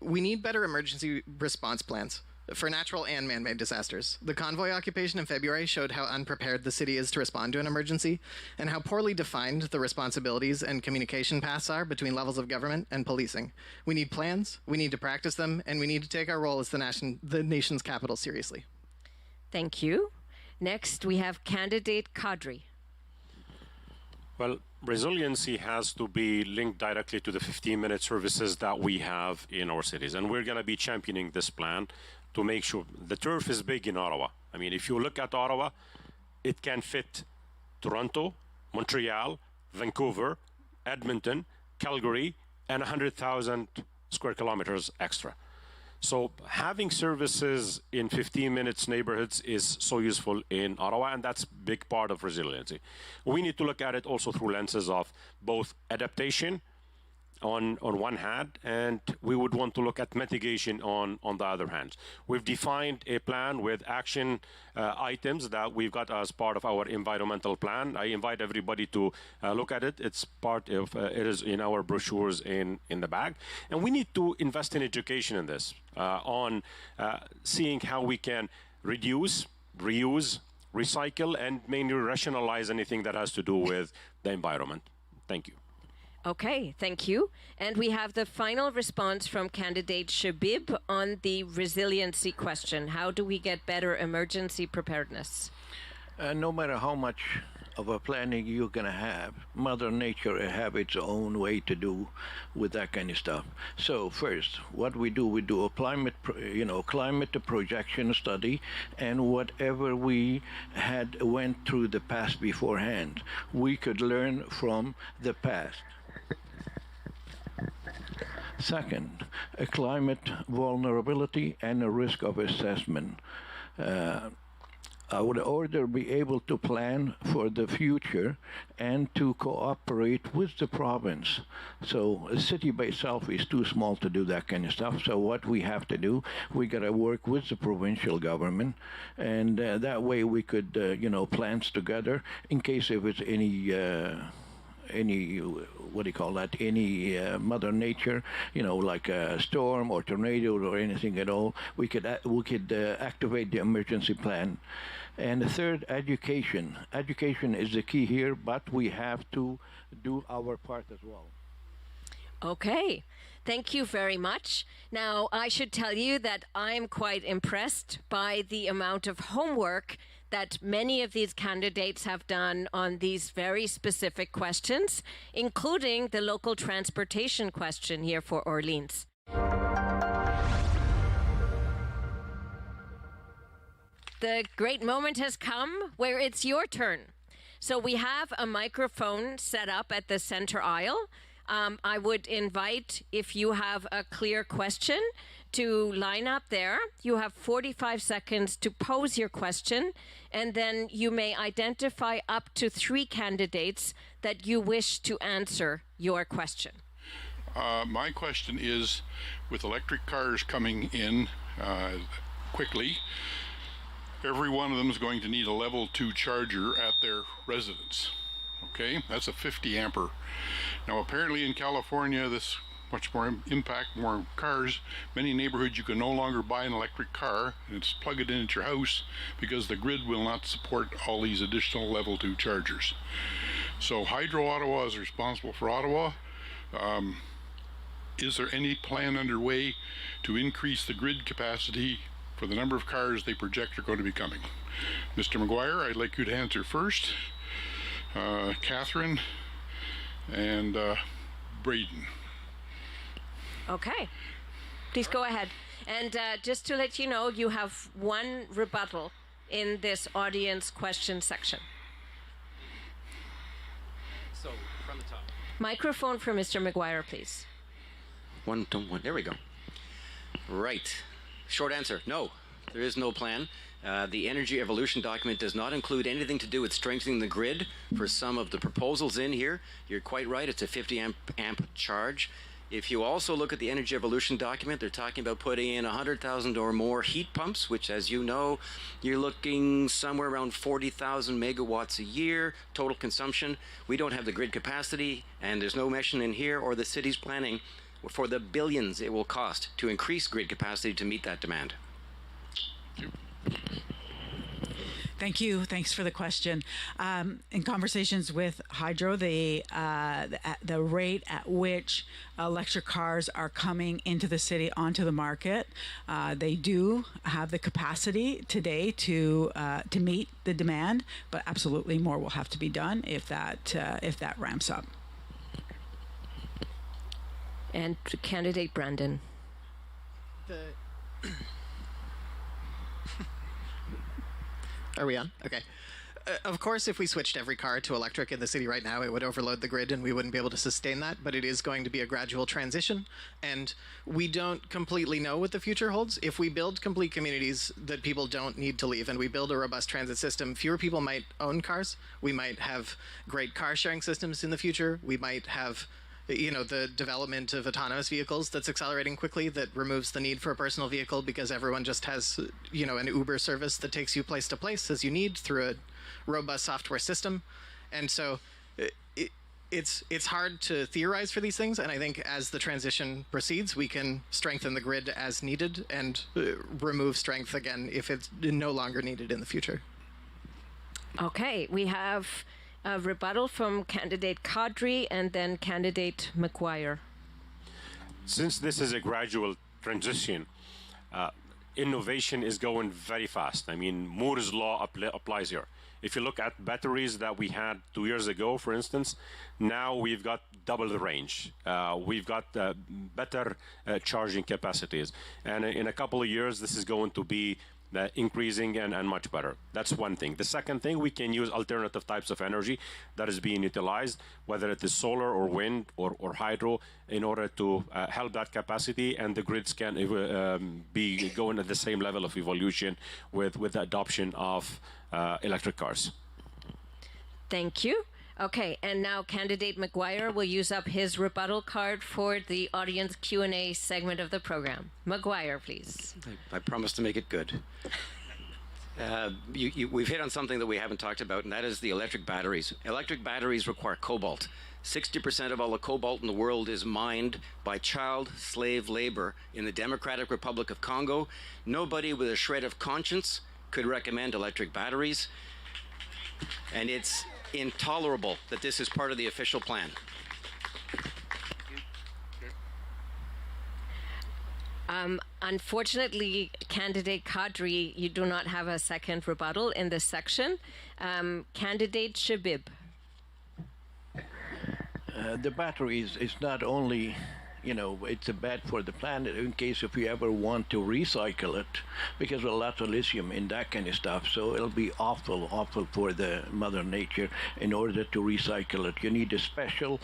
we need better emergency response plans for natural and man-made disasters. The convoy occupation in February showed how unprepared the city is to respond to an emergency and how poorly defined the responsibilities and communication paths are between levels of government and policing. We need plans, we need to practice them, and we need to take our role as the nation's capital seriously. Thank you. Next, we have candidate Kadri. Well, resiliency has to be linked directly to the 15-minute services that we have in our cities. And we're going to be championing this plan to make sure the turf is big in Ottawa. I mean, if you look at Ottawa, it can fit Toronto, Montreal, Vancouver, Edmonton, Calgary, and 100,000 square kilometers extra. So having services in 15 minutes neighborhoods is so useful in Ottawa, and that's a big part of resiliency. We need to look at it also through lenses of both adaptation on one hand, and we would want to look at mitigation on the other hand. We've defined a plan with action items that we've got as part of our environmental plan. I invite everybody to look at it. It's part of, it is in our brochures in the back. And we need to invest in education in this, on seeing how we can reduce, reuse, recycle, and mainly rationalize anything that has to do with the environment. Thank you. Okay, thank you. And we have the final response from candidate Chebib on the resiliency question. How do we get better emergency preparedness? No matter how much of a planning you're going to have, Mother Nature have its own way to do with that kind of stuff. So first, what we do a climate projection study, and whatever we had went through the past beforehand, we could learn from the past. Second, a climate vulnerability and a risk of assessment. I would order be able to plan for the future and to cooperate with the province. So a city by itself is too small to do that kind of stuff. So what we have to do, we got to work with the provincial government, and that way we could, plans together in case if it's any Mother Nature, like a storm or tornado or anything at all, we could activate the emergency plan. And the third, education. Education is the key here, but we have to do our part as well. Okay, thank you very much. Now, I should tell you that I'm quite impressed by the amount of homework that many of these candidates have done on these very specific questions, including the local transportation question here for Orleans. The great moment has come where it's your turn. So we have a microphone set up at the center aisle. I would invite, if you have a clear question, to line up there. You have 45 seconds to pose your question, and then you may identify up to 3 candidates that you wish to answer your question. My question is, with electric cars coming in quickly, every one of them is going to need a level 2 charger at their residence. Okay, that's a 50 ampere. Now apparently in California, this much more impact, more cars, many neighborhoods you can no longer buy an electric car and it's plug it in at your house because the grid will not support all these additional level 2 chargers. So Hydro Ottawa is responsible for Ottawa. Is there any plan underway to increase the grid capacity for the number of cars they project are going to be coming? Mr. McGuire, I'd like you to answer first. Catherine and Braden. Okay, please go ahead. And just to let you know, you have 1 rebuttal in this audience question section. So, from the top. Microphone for Mr. McGuire, please. One, there we go. Right. Short answer, no. There is no plan. The Energy Evolution document does not include anything to do with strengthening the grid for some of the proposals in here. You're quite right, it's a 50 amp charge. If you also look at the Energy Evolution document, they're talking about putting in 100,000 or more heat pumps, which, as you know, you're looking somewhere around 40,000 megawatts a year, total consumption. We don't have the grid capacity, and there's no mention in here or the city's planning for the billions it will cost to increase grid capacity to meet that demand. Thank you. Thanks for the question. In conversations with Hydro, the rate at which electric cars are coming into the city onto the market, they do have the capacity today to meet the demand, but absolutely more will have to be done if that ramps up. And candidate Brandon. Are we on? Okay. Of course, if we switched every car to electric in the city right now, it would overload the grid and we wouldn't be able to sustain that, but it is going to be a gradual transition, and we don't completely know what the future holds. If we build complete communities that people don't need to leave and we build a robust transit system, fewer people might own cars. We might have great car sharing systems in the future. We might have the development of autonomous vehicles that's accelerating quickly, that removes the need for a personal vehicle because everyone just has, an Uber service that takes you place to place as you need through a robust software system. And so it's hard to theorize for these things, and I think as the transition proceeds, we can strengthen the grid as needed and remove strength again if it's no longer needed in the future. Okay, we have a rebuttal from candidate Kadri and then candidate McGuire. Since this is a gradual transition, innovation is going very fast. I mean, Moore's law applies here. If you look at batteries that we had 2 years ago, for instance, now we've got double the range. We've got better charging capacities. And in a couple of years, this is going to be increasing and much better. That's one thing. The second thing, we can use alternative types of energy that is being utilized, whether it is solar or wind or hydro, in order to help that capacity, and the grids can be going at the same level of evolution with the adoption of electric cars. Thank you. Okay, and now candidate McGuire will use up his rebuttal card for the audience Q&A segment of the program. McGuire, please. I promise to make it good. We've hit on something that we haven't talked about, and that is the electric batteries. Electric batteries require cobalt. 60% of all the cobalt in the world is mined by child slave labor in the Democratic Republic of Congo. Nobody with a shred of conscience could recommend electric batteries, and it's intolerable that this is part of the official plan. Unfortunately, candidate Kadri, you do not have a second rebuttal in this section. Candidate Chebib. The batteries is not only, it's bad for the planet in case if you ever want to recycle it, because there's lots of lithium in that kind of stuff. So it'll be awful for the Mother Nature in order to recycle it. You need a special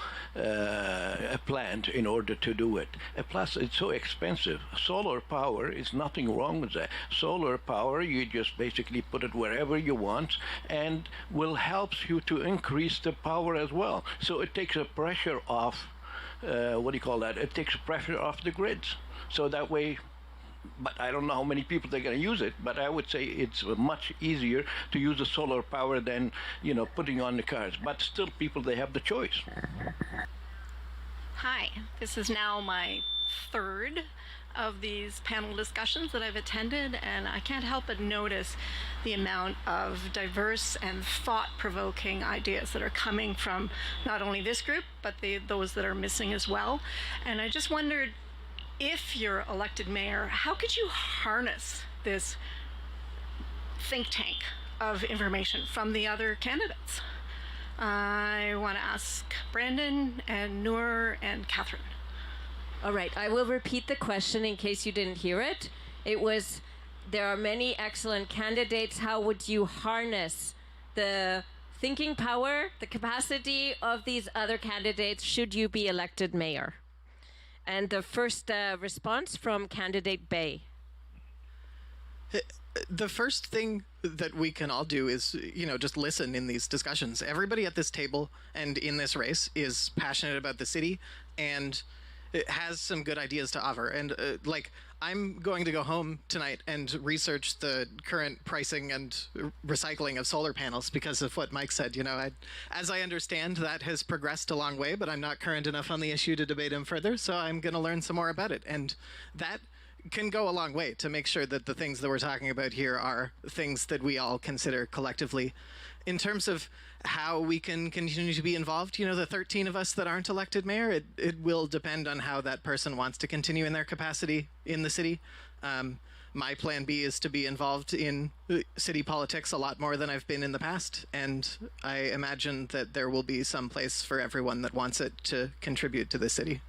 plant in order to do it. Plus, it's so expensive. Solar power is nothing wrong with that. Solar power, you just basically put it wherever you want, and will help you to increase the power as well. So it takes the pressure off. It takes pressure off the grids. So that way, but I don't know how many people they're going to use it, but I would say it's much easier to use the solar power than, putting on the cars. But still, people, they have the choice. Hi, this is now my third of these panel discussions that I've attended, and I can't help but notice the amount of diverse and thought-provoking ideas that are coming from not only this group, but those that are missing as well. And I just wondered, if you're elected mayor, how could you harness this think tank of information from the other candidates? I want to ask Brandon and Nour and Catherine. All right, I will repeat the question in case you didn't hear it. It was, there are many excellent candidates. How would you harness the thinking power, the capacity of these other candidates should you be elected mayor? And the first response from candidate Bay. The first thing that we can all do is, just listen in these discussions. Everybody at this table and in this race is passionate about the city, and it has some good ideas to offer. And I'm going to go home tonight and research the current pricing and recycling of solar panels because of what Mike said. As I understand, that has progressed a long way, but I'm not current enough on the issue to debate him further. So I'm going to learn some more about it. And that can go a long way to make sure that the things that we're talking about here are things that we all consider collectively. In terms of how we can continue to be involved, the 13 of us that aren't elected mayor, it will depend on how that person wants to continue in their capacity in the city. My plan B is to be involved in city politics a lot more than I've been in the past, and I imagine that there will be some place for everyone that wants it to contribute to the city.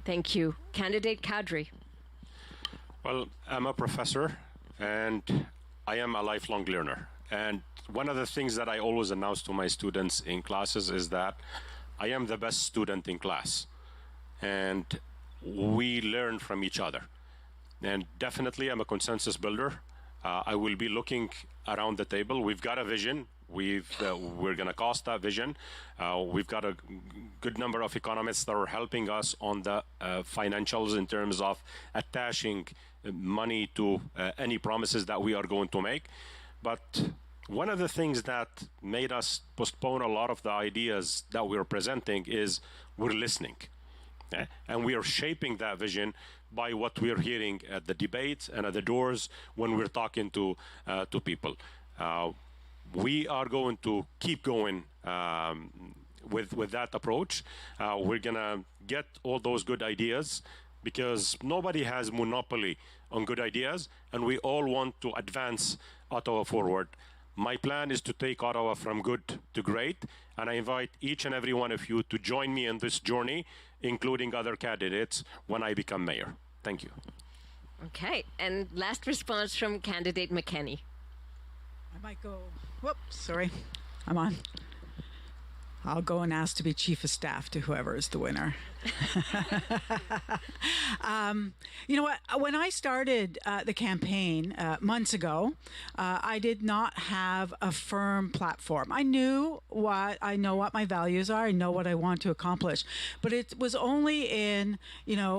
Thank you. Candidate Kadri. Well, I'm a professor, and I am a lifelong learner. And one of the things that I always announce to my students in classes is that I am the best student in class. And we learn from each other. And definitely I'm a consensus builder. I will be looking around the table. We've got a vision. We're going to cost that vision. We've got a good number of economists that are helping us on the financials in terms of attaching money to any promises that we are going to make. But one of the things that made us postpone a lot of the ideas that we're presenting is we're listening. And we are shaping that vision by what we're hearing at the debates and at the doors when we're talking to people. We are going to keep going with that approach. We're going to get all those good ideas because nobody has monopoly on good ideas, and we all want to advance Ottawa forward. My plan is to take Ottawa from good to great, and I invite each and every one of you to join me in this journey, including other candidates, when I become mayor. Thank you. Okay, and last response from candidate McKenney. I might go, whoops, sorry, I'm on. I'll go and ask to be chief of staff to whoever is the winner. You know what? When I started the campaign months ago, I did not have a firm platform. I know what my values are. I know what I want to accomplish. But it was only in,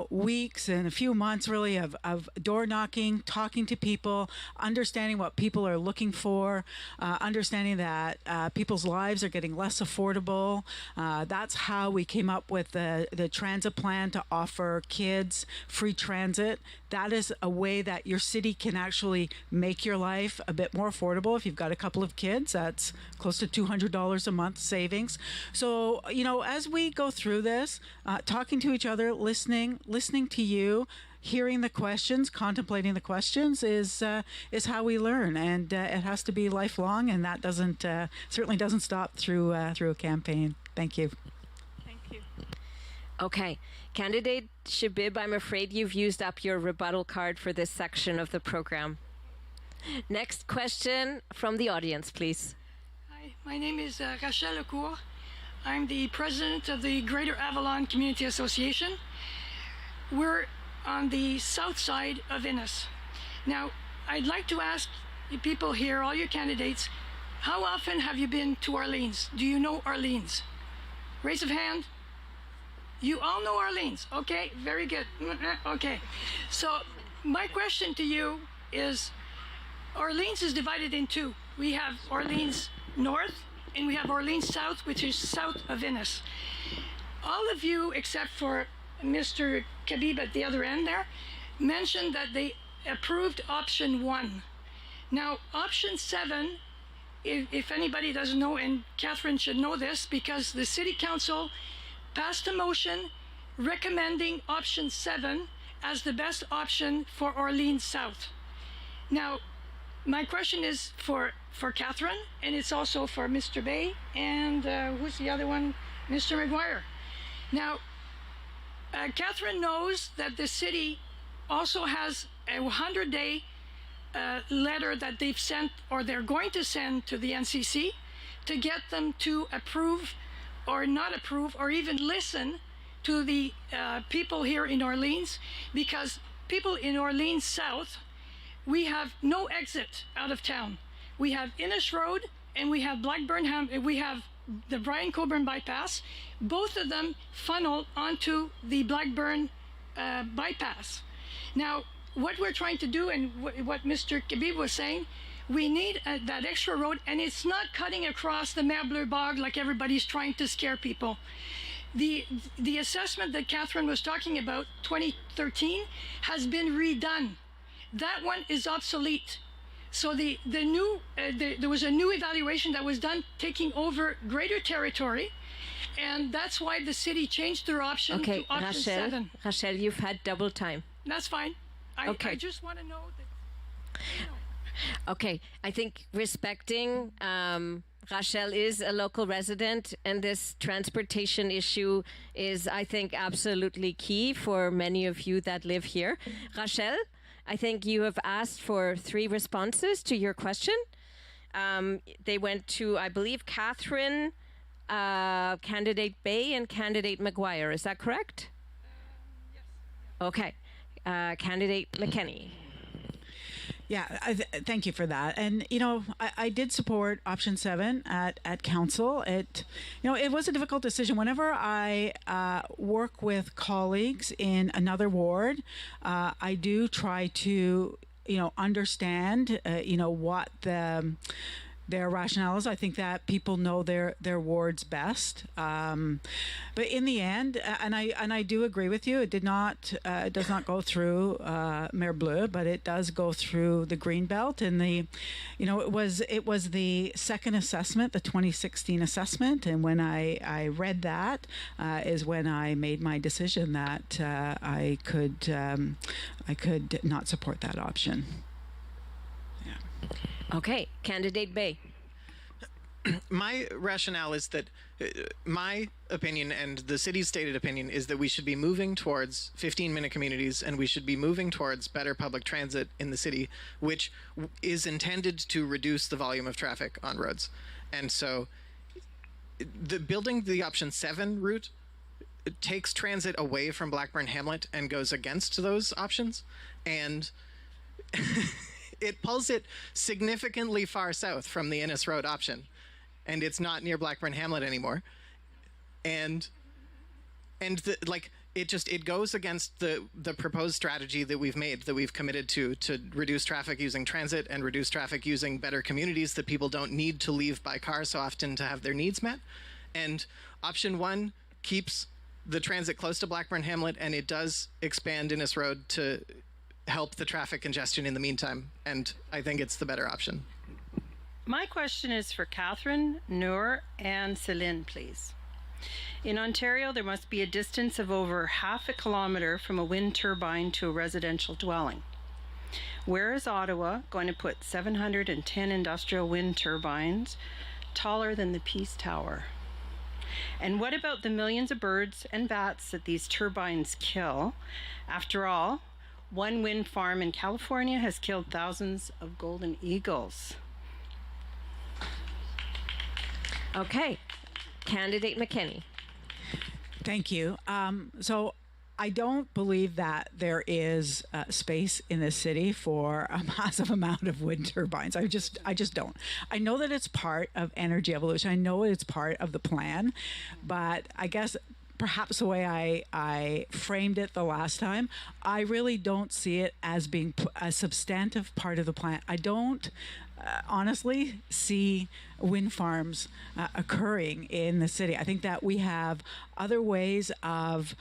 weeks and a few months really of door knocking, talking to people, understanding what people are looking for, understanding that people's lives are getting less affordable. That's how we came up with the transit plan to offer kids free transit. That is a way that your city can actually make your life a bit more affordable. If you've got a couple of kids, that's close to $200 a month savings. So, as we go through this, talking to each other, listening to you, hearing the questions, contemplating the questions is how we learn, and it has to be lifelong, and that certainly doesn't stop through a campaign. Thank you. Thank you. Okay, candidate Chebib, I'm afraid you've used up your rebuttal card for this section of the program. Next question from the audience, please. Hi, my name is Rachel Lecourt. I'm the president of the Greater Avalon Community Association. We're on the south side of Innis. Now, I'd like to ask you people here, all your candidates, how often have you been to Orleans? Do you know Orleans? Raise of hand. You all know Orleans. Okay, very good. Okay, so my question to you is, Orleans is divided in two. We have Orleans North and we have Orleans South, which is south of Innis. All of you, except for Mr. Chebib at the other end there, mentioned that they approved option 1. Now, option 7, if anybody doesn't know, and Catherine should know this, because the City Council passed a motion recommending option 7 as the best option for Orleans South. Now, my question is for Catherine, and it's also for Mr. Bay, and who's the other one? Mr. McGuire. Now, Catherine knows that the city also has a 100-day letter that they've sent, or they're going to send to the NCC to get them to approve or not approve or even listen to the people here in Orleans, because people in Orleans South, we have no exit out of town. We have Innis Road and we have we have the Brian Coburn bypass. Both of them funnel onto the Blackburn bypass. Now, what we're trying to do, and what Mr. Chebib was saying, we need that extra road, and it's not cutting across the Mer Bleu Bog like everybody's trying to scare people. The assessment that Catherine was talking about, 2013, has been redone. That one is obsolete. So there was a new evaluation that was done taking over greater territory, and that's why the city changed their option to option 7. Rachel, you've had double time. That's fine. I just want to know that. Okay, I think respecting Rachel is a local resident, and this transportation issue is, I think, absolutely key for many of you that live here. Rachel, I think you have asked for 3 responses to your question. They went to, I believe, Catherine, candidate Bay, and candidate McGuire. Is that correct? Yes. Okay. Candidate McKenney. Yeah, thank you for that. And I did support option 7 at council. It was a difficult decision. Whenever I work with colleagues in another ward, I do try to understand what their rationale is. I think that people know their wards best. But in the end, and I do agree with you, it does not go through Mayor Bleu, but it does go through the Greenbelt. And it was the second assessment, the 2016 assessment. And when I read that is when I made my decision that I could not support that option. Okay, Candidate Bay. My rationale is that my opinion and the city's stated opinion is that we should be moving towards 15-minute communities, and we should be moving towards better public transit in the city, which is intended to reduce the volume of traffic on roads. And so building the option 7 route takes transit away from Blackburn Hamlet and goes against those options. And it pulls it significantly far south from the Innes Road option, and it's not near Blackburn Hamlet anymore. And it goes against the proposed strategy that we've made, that we've committed to reduce traffic using transit and reduce traffic using better communities, that people don't need to leave by car so often to have their needs met. And option 1 keeps the transit close to Blackburn Hamlet, and it does expand Innes Road to help the traffic congestion in the meantime, and I think it's the better option. My question is for Catherine, Nour, and Celine, please. In Ontario, there must be a distance of over half a kilometre from a wind turbine to a residential dwelling. Where is Ottawa going to put 710 industrial wind turbines taller than the Peace Tower? And what about the millions of birds and bats that these turbines kill? After all, one wind farm in California has killed thousands of golden eagles. Okay, Candidate McKenney. Thank you. So I don't believe that there is space in the city for a massive amount of wind turbines. I just don't. I know that it's part of energy evolution. I know it's part of the plan, but I guess perhaps the way I framed it the last time, I really don't see it as being a substantive part of the plan. I don't honestly see wind farms occurring in the city. I think that we have other ways of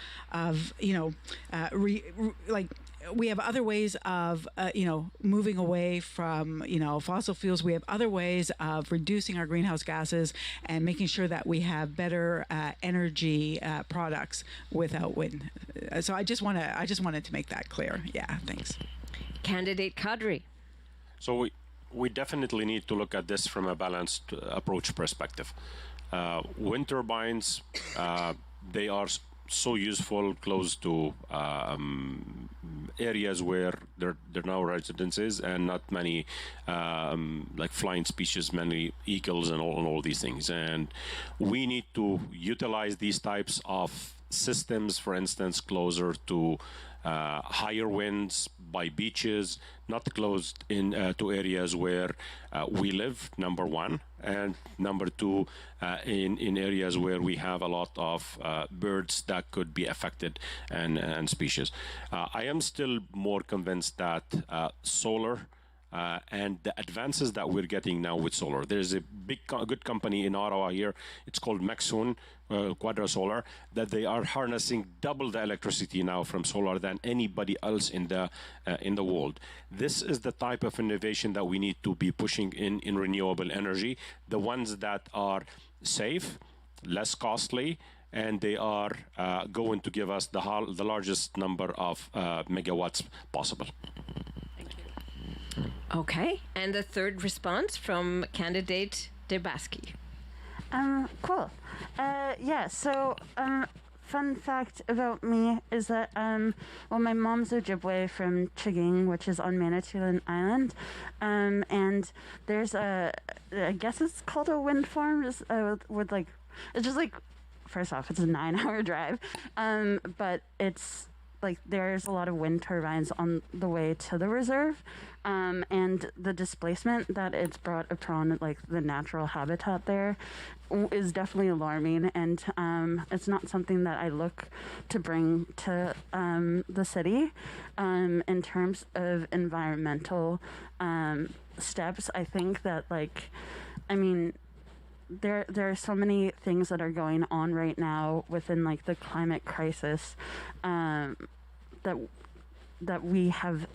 we have other ways of, moving away from, fossil fuels. We have other ways of reducing our greenhouse gases and making sure that we have better energy products without wind. So I just wanted to make that clear. Yeah, thanks. Candidate Kadri. So we definitely need to look at this from a balanced approach perspective. Wind turbines, they are so useful close to areas where there are now residences and not many like flying species, many eagles and all these things. And we need to utilize these types of systems, for instance, closer to higher winds by beaches, not close in to areas where we live, number one, and number two, in areas where we have a lot of birds that could be affected and species. I am still more convinced that solar and the advances that we're getting now with solar. There's a good company in Ottawa here. It's called Maxun Quadra Solar, that they are harnessing double the electricity now from solar than anybody else in the world. This is the type of innovation that we need to be pushing in renewable energy, the ones that are safe, less costly, and they are going to give us the largest number of megawatts possible. Okay, and the third response from candidate Debassige. Cool. So, fun fact about me is that, my mom's Ojibwe from Chiging, which is on Manitoulin Island, and there's I guess it's called a wind farm, it's just like, first off, it's a 9-hour drive, but it's like there's a lot of wind turbines on the way to the reserve, and the displacement that it's brought upon like the natural habitat there is definitely alarming, and it's not something that I look to bring to the city. In terms of environmental steps, I think that there are so many things that are going on right now within like the climate crisis, that we have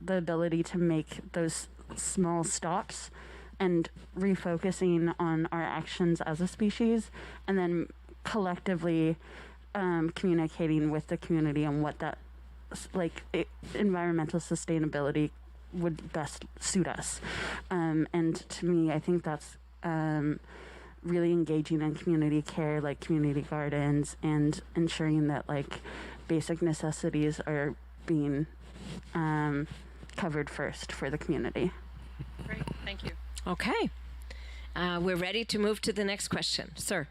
the ability to make those small stops and refocusing on our actions as a species, and then collectively communicating with the community on what that environmental sustainability would best suit us. And to me, I think that's really engaging in community care, like community gardens, and ensuring that like basic necessities are being covered first for the community. Great, thank you. Okay. We're ready to move to the next question. Sir.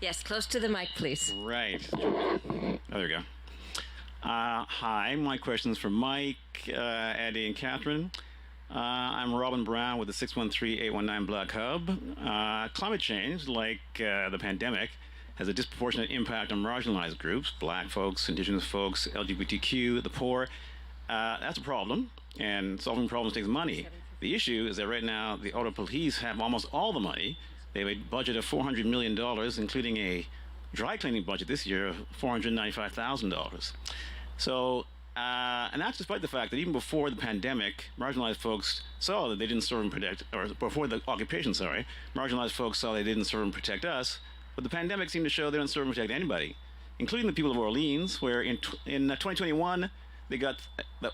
Yes, close to the mic, please. Right. Oh, there we go. Hi, my question's for Mike, Eddie, and Catherine. I'm Robin Brown with the 613-819 Black Hub. Climate change, like the pandemic, has a disproportionate impact on marginalized groups, black folks, indigenous folks, LGBTQ, the poor. That's a problem, and solving problems takes money. The issue is that right now, the Ottawa Police have almost all the money. They have a budget of $400 million, including a dry cleaning budget this year of $495,000. So, and that's despite the fact that even before the pandemic, marginalized folks saw that they didn't serve and protect, or before the occupation, sorry, marginalized folks saw they didn't serve and protect us, but the pandemic seemed to show they don't serve and protect anybody, including the people of Orleans, where in 2021, the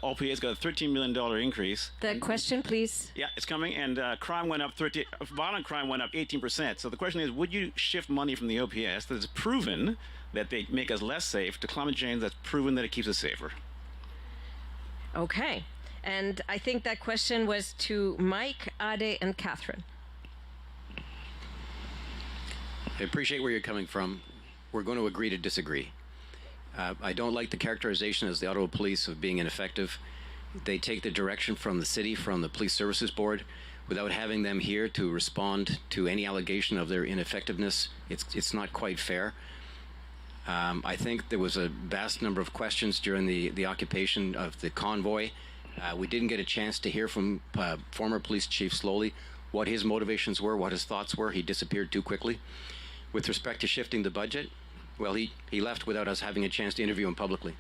OPS got a $13 million increase. The question, please. Yeah, it's coming, and crime went up violent crime went up 18%. So the question is, would you shift money from the OPS that is proven that they make us less safe to climate change that's proven that it keeps us safer? Okay. And I think that question was to Mike, Ade, and Catherine. I appreciate where you're coming from. We're going to agree to disagree. I don't like the characterization as the Ottawa Police of being ineffective. They take the direction from the city, from the Police Services Board, without having them here to respond to any allegation of their ineffectiveness. It's not quite fair. I think there was a vast number of questions during the occupation of the convoy. We didn't get a chance to hear from former Police Chief Slowly what his motivations were, what his thoughts were. He disappeared too quickly. With respect to shifting the budget, well, he left without us having a chance to interview him publicly.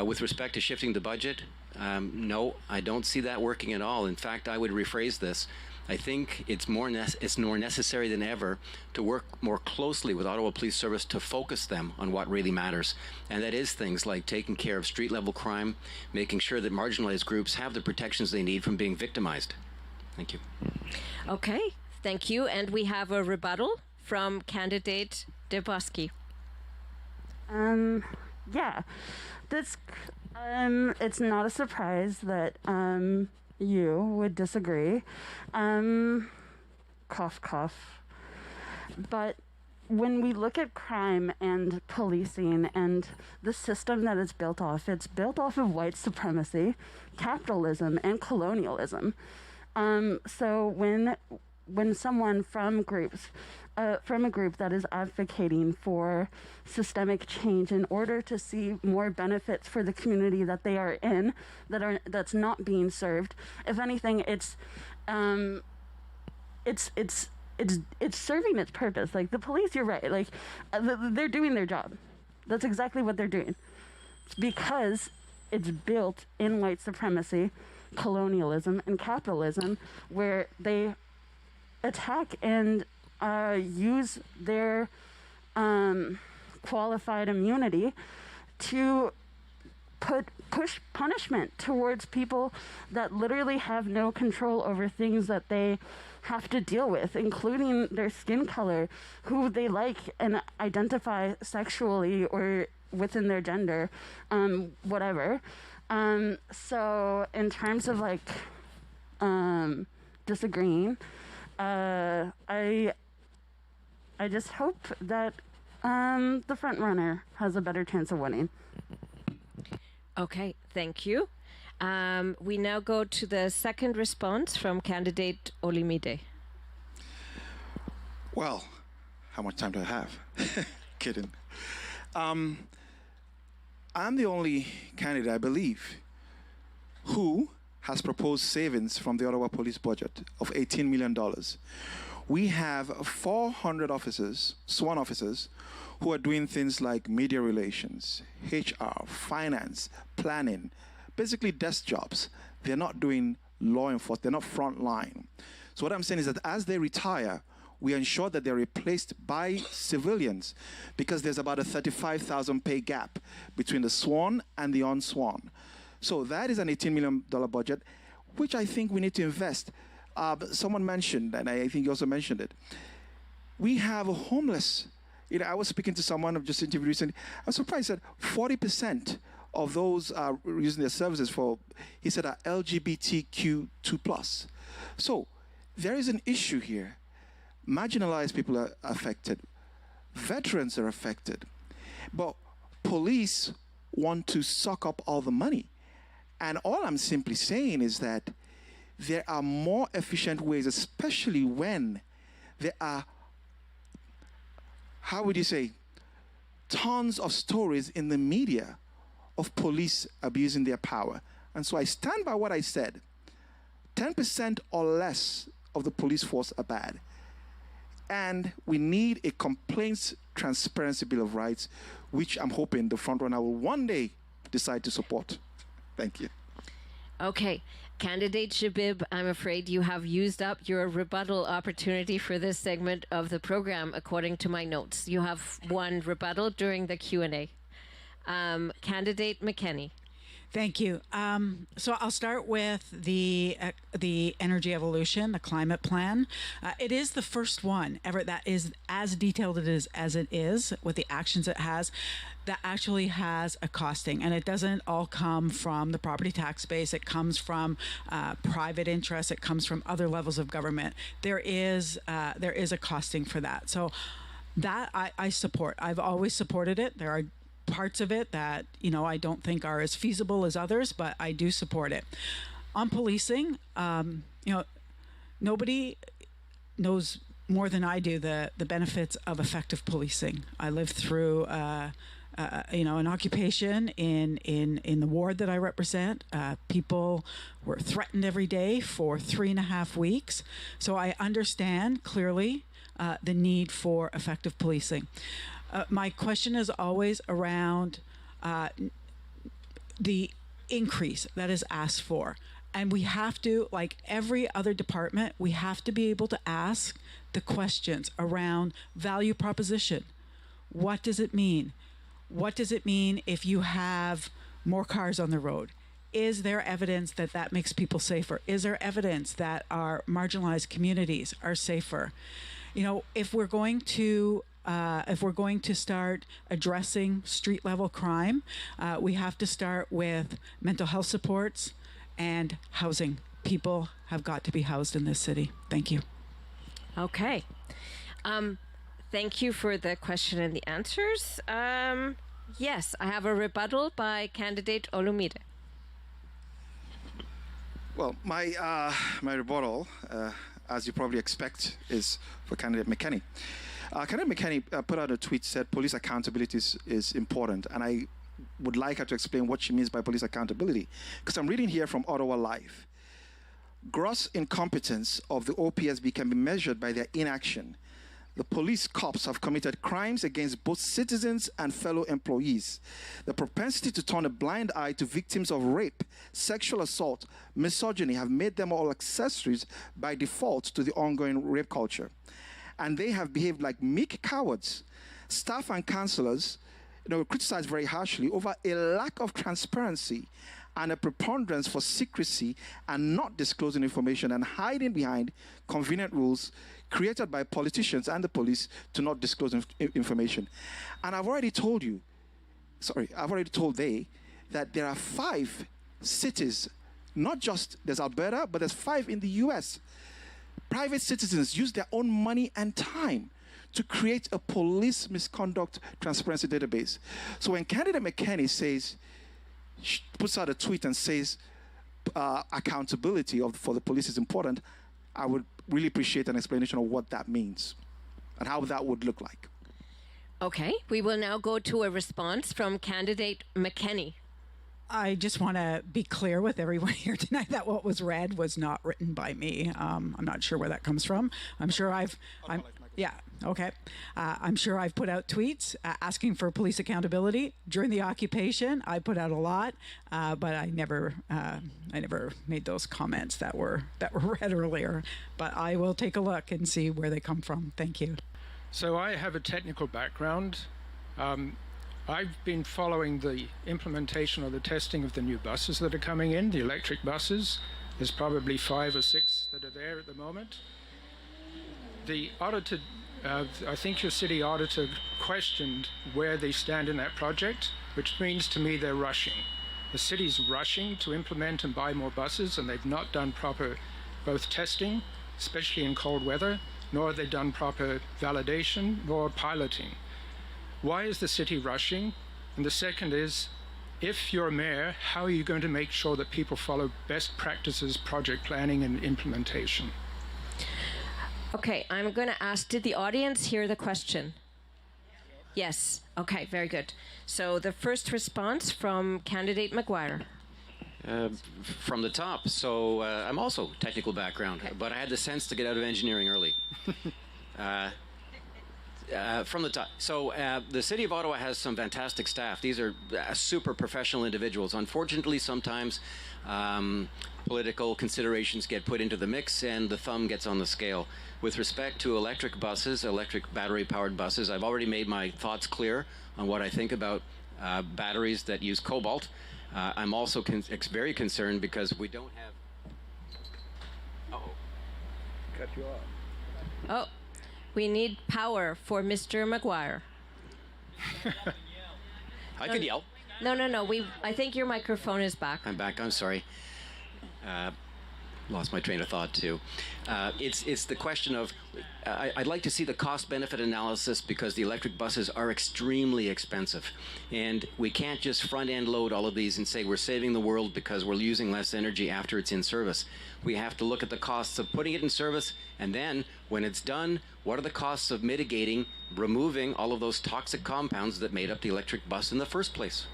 With respect to shifting the budget, no, I don't see that working at all. In fact, I would rephrase this. I think it's more necessary than ever to work more closely with Ottawa Police Service to focus them on what really matters. And that is things like taking care of street-level crime, making sure that marginalized groups have the protections they need from being victimized. Thank you. Okay, thank you. And we have a rebuttal from candidate Debassige. Yeah, it's not a surprise that you would disagree. Cough, cough. But when we look at crime and policing and the system that it's built off of white supremacy, capitalism, and colonialism. So when someone from a group that is advocating for systemic change in order to see more benefits for the community that they are in, that's not being served. If anything, it's serving its purpose. Like the police, you're right. Like they're doing their job. That's exactly what they're doing. It's because it's built in white supremacy, colonialism, and capitalism, where they attack and use their qualified immunity to push punishment towards people that literally have no control over things that they have to deal with, including their skin color, who they like and identify sexually or within their gender, whatever. So in terms of like disagreeing, I just hope that The front runner has a better chance of winning. Okay, thank you. We now go to the second response from candidate Olumide. Well, how much time do I have? Kidding. I'm the only candidate, I believe, who has proposed savings from the Ottawa police budget of $18 million. We have 400 officers, sworn officers, who are doing things like media relations, HR, finance, planning, basically desk jobs. They're not doing law enforcement, they're not front line. So what I'm saying is that as they retire, we ensure that they're replaced by civilians, because there's about a $35,000 pay gap between the sworn and the unsworn. So that is an $18 million budget, which I think we need to invest. Someone mentioned, and I think you also mentioned it, we have a homeless. I was speaking to someone I've just interviewed recently. I was surprised that 40% of those using their services for, he said, are LGBTQ2+. So there is an issue here. Marginalized people are affected. Veterans are affected. But police want to suck up all the money. And all I'm simply saying is that there are more efficient ways, especially when there are, how would you say, tons of stories in the media of police abusing their power. And so I stand by what I said. 10% or less of the police force are bad. And we need a complaints transparency bill of rights, which I'm hoping the frontrunner will one day decide to support. Thank you. Okay. Candidate Chebib, I'm afraid you have used up your rebuttal opportunity for this segment of the program, according to my notes. You have one rebuttal during the Q&A. Candidate McKenney. Thank you. So I'll start with the energy evolution, the climate plan. It is the first one ever that is as detailed as it is with the actions it has, that actually has a costing. And it doesn't all come from the property tax base. It comes from private interests. It comes from other levels of government. There is a costing for that. So that I support. I've always supported it. There are parts of it that I don't think are as feasible as others, but I do support it. On policing, nobody knows more than I do the benefits of effective policing. I lived through an occupation in the ward that I represent. People were threatened every day for 3.5 weeks. So I understand clearly the need for effective policing. My question is always around the increase that is asked for. And we have to, like every other department, we have to be able to ask the questions around value proposition. What does it mean? What does it mean if you have more cars on the road? Is there evidence that that makes people safer? Is there evidence that our marginalized communities are safer? If we're going to start addressing street level crime, we have to start with mental health supports and housing. People have got to be housed in this city. Thank you. Okay. Thank you for the question and the answers. Yes, I have a rebuttal by candidate Olumide. Well, my rebuttal, as you probably expect, is for candidate McKenney. Candidate McKenney put out a tweet, said police accountability is important, and I would like her to explain what she means by police accountability, because I'm reading here from Ottawa Live. Gross incompetence of the OPSB can be measured by their inaction. The police cops have committed crimes against both citizens and fellow employees. The propensity to turn a blind eye to victims of rape, sexual assault, misogyny have made them all accessories by default to the ongoing rape culture. And they have behaved like meek cowards. Staff and councillors criticized very harshly over a lack of transparency and a preponderance for secrecy and not disclosing information and hiding behind convenient rules created by politicians and the police to not disclose information. And I've already told they that there are 5 cities, not just there's Alberta, but there's 5 in the US. Private citizens use their own money and time to create a police misconduct transparency database. So when candidate McKenney puts out a tweet and says accountability for the police is important, I would really appreciate an explanation of what that means and how that would look like. Okay, we will now go to a response from candidate McKenney. I just want to be clear with everyone here tonight that what was read was not written by me. I'm not sure where that comes from. I'm sure yeah, okay. I'm sure I've put out tweets asking for police accountability during the occupation. I put out a lot, but I never made those comments that were read earlier. But I will take a look and see where they come from. Thank you. So I have a technical background. I've been following the implementation or the testing of the new buses that are coming in, the electric buses. There's probably 5 or 6 that are there at the moment. The auditor, I think your city auditor questioned where they stand in that project, which means to me they're rushing. The city's rushing to implement and buy more buses, and they've not done proper both testing, especially in cold weather, nor have they done proper validation nor piloting. Why is the city rushing? And the second is, if you're a mayor, how are you going to make sure that people follow best practices, project planning and implementation? Okay, I'm going to ask, did the audience hear the question? Yes. Okay, very good. So the first response from candidate McGuire. From the top. So I'm also technical background, but I had the sense to get out of engineering early. From the top. So the City of Ottawa has some fantastic staff. These are super professional individuals. Unfortunately, sometimes political considerations get put into the mix and the thumb gets on the scale. With respect to electric buses, electric battery-powered buses, I've already made my thoughts clear on what I think about batteries that use cobalt. I'm also very concerned because we don't have... Uh-oh. Cut you off. Oh. We need power for Mr. McGuire. I could yell. No. I think your microphone is back. I'm back. I'm sorry. Lost my train of thought too. It's the question of I'd like to see the cost-benefit analysis because the electric buses are extremely expensive, and we can't just front-end load all of these and say we're saving the world because we're using less energy after it's in service. We have to look at the costs of putting it in service, and then when it's done, what are the costs of mitigating, removing all of those toxic compounds that made up the electric bus in the first place?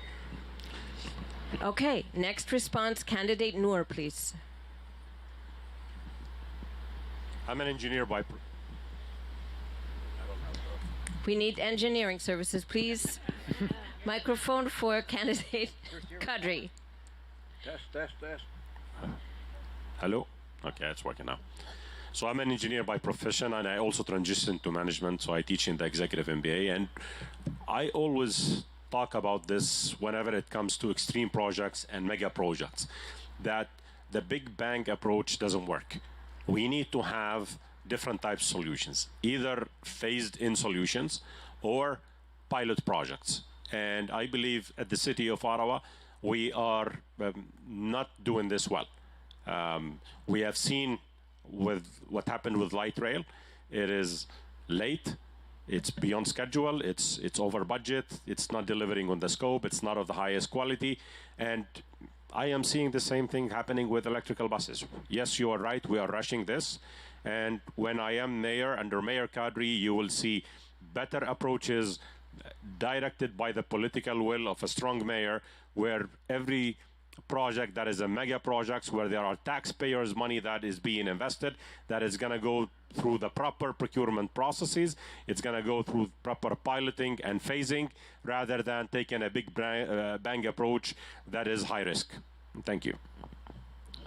Okay, next response, candidate Nour, please. I'm an engineer by... We need engineering services, please. Microphone for candidate Kadri. Test. Hello? Okay, it's working now. So I'm an engineer by profession, and I also transitioned to management, so I teach in the executive MBA. And I always talk about this whenever it comes to extreme projects and mega projects, that the big bang approach doesn't work. We need to have different types of solutions, either phased-in solutions or pilot projects. And I believe at the City of Ottawa, we are not doing this well. We have seen with what happened with light rail. It is late, it's beyond schedule, it's over budget, it's not delivering on the scope, it's not of the highest quality, and I am seeing the same thing happening with electrical buses. Yes, you are right, we are rushing this, and when I am mayor, under Mayor Kadri, you will see better approaches directed by the political will of a strong mayor, where every project that is a mega project, where there are taxpayers' money that is being invested, that is going to go through the proper procurement processes, it's going to go through proper piloting and phasing, rather than taking a big bang approach that is high risk. Thank you.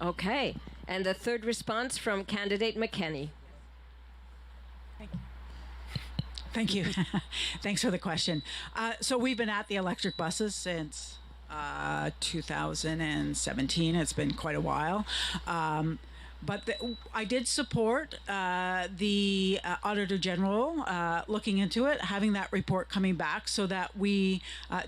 Okay, and the third response from candidate McKenney. Thank you. Thanks for the question. So we've been at the electric buses since 2017. It's been quite a while. but I did support the Auditor General looking into it, having that report coming back so that we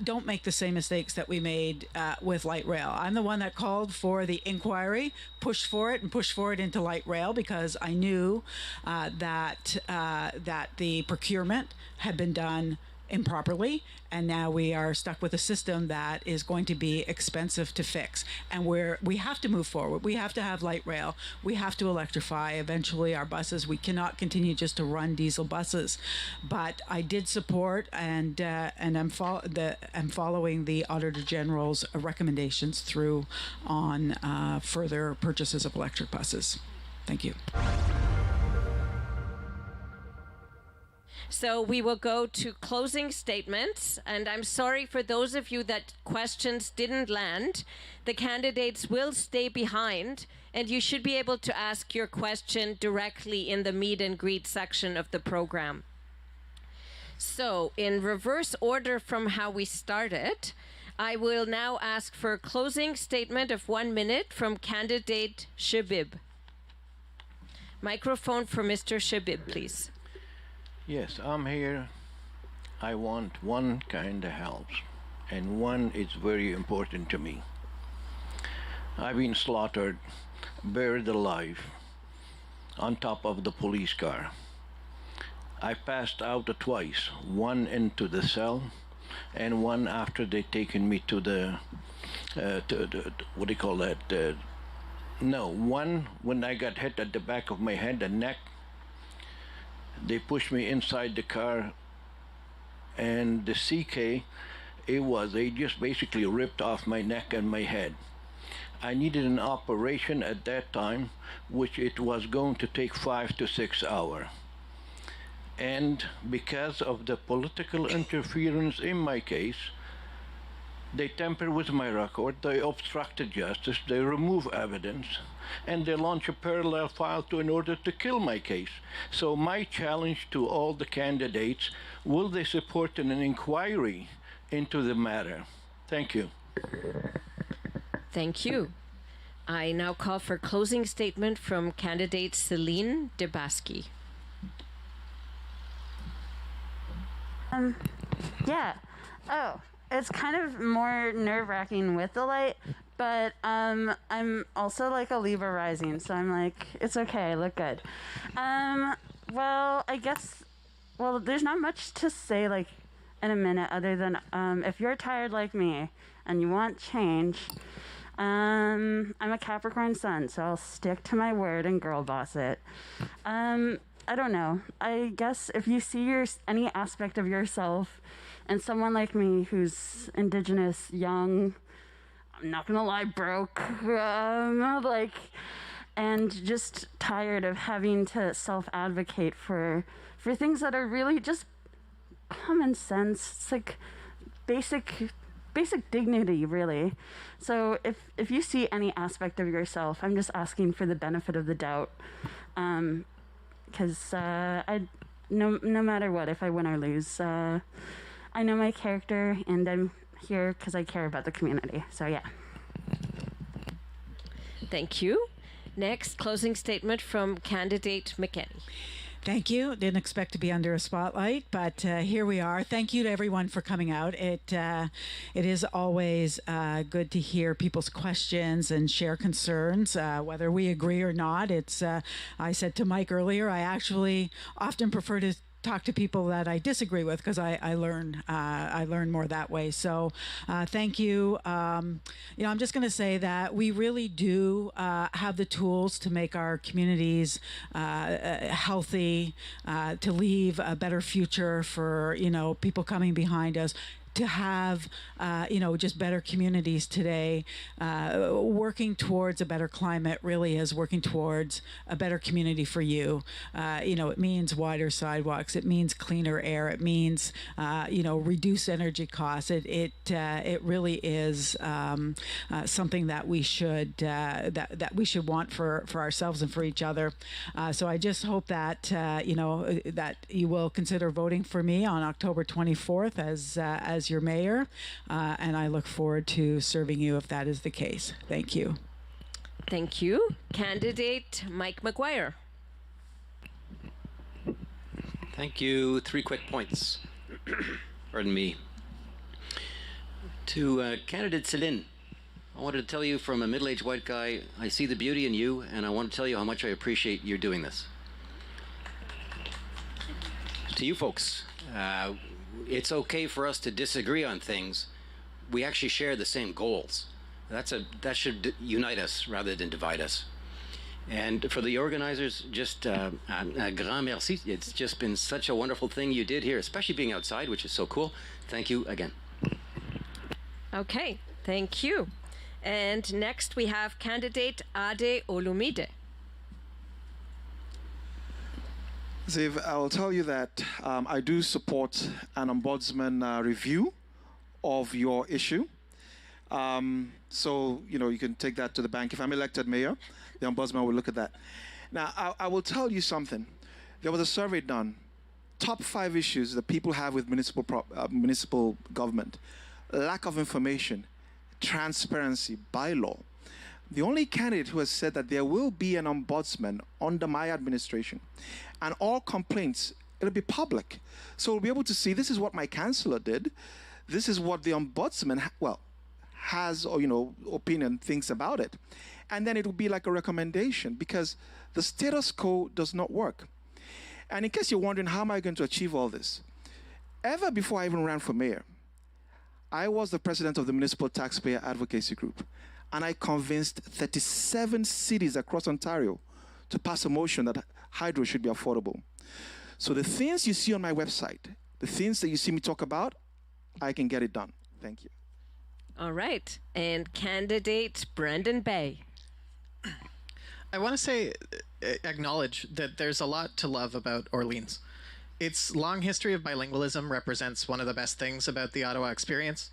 don't make the same mistakes that we made with light rail. I'm the one that called for the inquiry, pushed for it into light rail because I knew that the procurement had been done improperly, and now we are stuck with a system that is going to be expensive to fix. And we have to move forward. We have to have light rail. We have to electrify eventually our buses. We cannot continue just to run diesel buses. But I did support and I'm following the Auditor General's recommendations through on further purchases of electric buses. Thank you. So we will go to closing statements, and I'm sorry for those of you that questions didn't land. The candidates will stay behind, and you should be able to ask your question directly in the meet and greet section of the program. So in reverse order from how we started, I will now ask for a closing statement of 1 minute from candidate Chebib. Microphone for Mr. Chebib, please. Yes, I'm here. I want one kind of help, and one is very important to me. I've been slaughtered, buried alive, on top of the police car. I passed out twice, one into the cell, and one after they taken me to the, what do you call that? No, one when I got hit at the back of my head, the neck. They pushed me inside the car, and the CK, they just basically ripped off my neck and my head. I needed an operation at that time, which it was going to take 5 to 6 hours. And because of the political interference in my case, they tampered with my record, they obstructed justice, they remove evidence, and they launch a parallel file in order to kill my case. So my challenge to all the candidates, will they support an inquiry into the matter? Thank you. Thank you. I now call for closing statement from candidate Celine Debassige. Yeah. Oh. It's kind of more nerve-wracking with the light, but I'm also like a Libra rising, so I'm like, it's okay, I look good. Well, I guess, there's not much to say like in a minute other than if you're tired like me and you want change, I'm a Capricorn sun, so I'll stick to my word and girl boss it. I don't know. I guess if you see any aspect of yourself and someone like me who's Indigenous, young, I'm not gonna lie, broke, and just tired of having to self-advocate for things that are really just common sense. It's like basic dignity, really. So if you see any aspect of yourself, I'm just asking for the benefit of the doubt, because no matter what, if I win or lose, I know my character, and I'm here because I care about the community. So, yeah. Thank you. Next, closing statement from candidate McKenney. Thank you. Didn't expect to be under a spotlight, but here we are. Thank you to everyone for coming out. It is always good to hear people's questions and share concerns, whether we agree or not. I said to Mike earlier, I actually often prefer to talk to people that I disagree with because I learn more that way. So thank you. I'm just going to say that we really do have the tools to make our communities healthy, to leave a better future for people coming behind us, to have, just better communities today. Working towards a better climate really is working towards a better community for you. It means wider sidewalks. It means cleaner air. It means, reduce energy costs. It really is something that we should that we should want for ourselves and for each other. So I just hope that that you will consider voting for me on October 24th as your mayor, and I look forward to serving you if that is the case. Thank you. Thank you. Candidate Mike McGuire. Thank you. 3 quick points. Pardon me. To candidate Celine, I wanted to tell you from a middle-aged white guy, I see the beauty in you, and I want to tell you how much I appreciate you doing this. To you folks, it's okay for us to disagree on things. We actually share the same goals. That should unite us rather than divide us. And for the organizers, just a grand merci. It's just been such a wonderful thing you did here, especially being outside, which is so cool. Thank you again. Okay, thank you. And next we have candidate Ade Olumide. Ziv, I will tell you that I do support an ombudsman review of your issue. So, you can take that to the bank. If I'm elected mayor, the ombudsman will look at that. Now, I will tell you something. There was a survey done. Top 5 issues that people have with municipal government. Lack of information, transparency, bylaw. The only candidate who has said that there will be an ombudsman under my administration, and all complaints, it'll be public. So we'll be able to see this is what my councillor did. This is what the ombudsman, has, or, opinion, thinks about it. And then it will be like a recommendation, because the status quo does not work. And in case you're wondering, how am I going to achieve all this? Ever before I even ran for mayor, I was the president of the Municipal Taxpayer Advocacy Group, and I convinced 37 cities across Ontario to pass a motion that hydro should be affordable. So the things you see on my website, the things that you see me talk about, I can get it done. Thank you. All right. And candidate Brendan Bay. I want to acknowledge that there's a lot to love about Orleans. Its long history of bilingualism represents one of the best things about the Ottawa experience,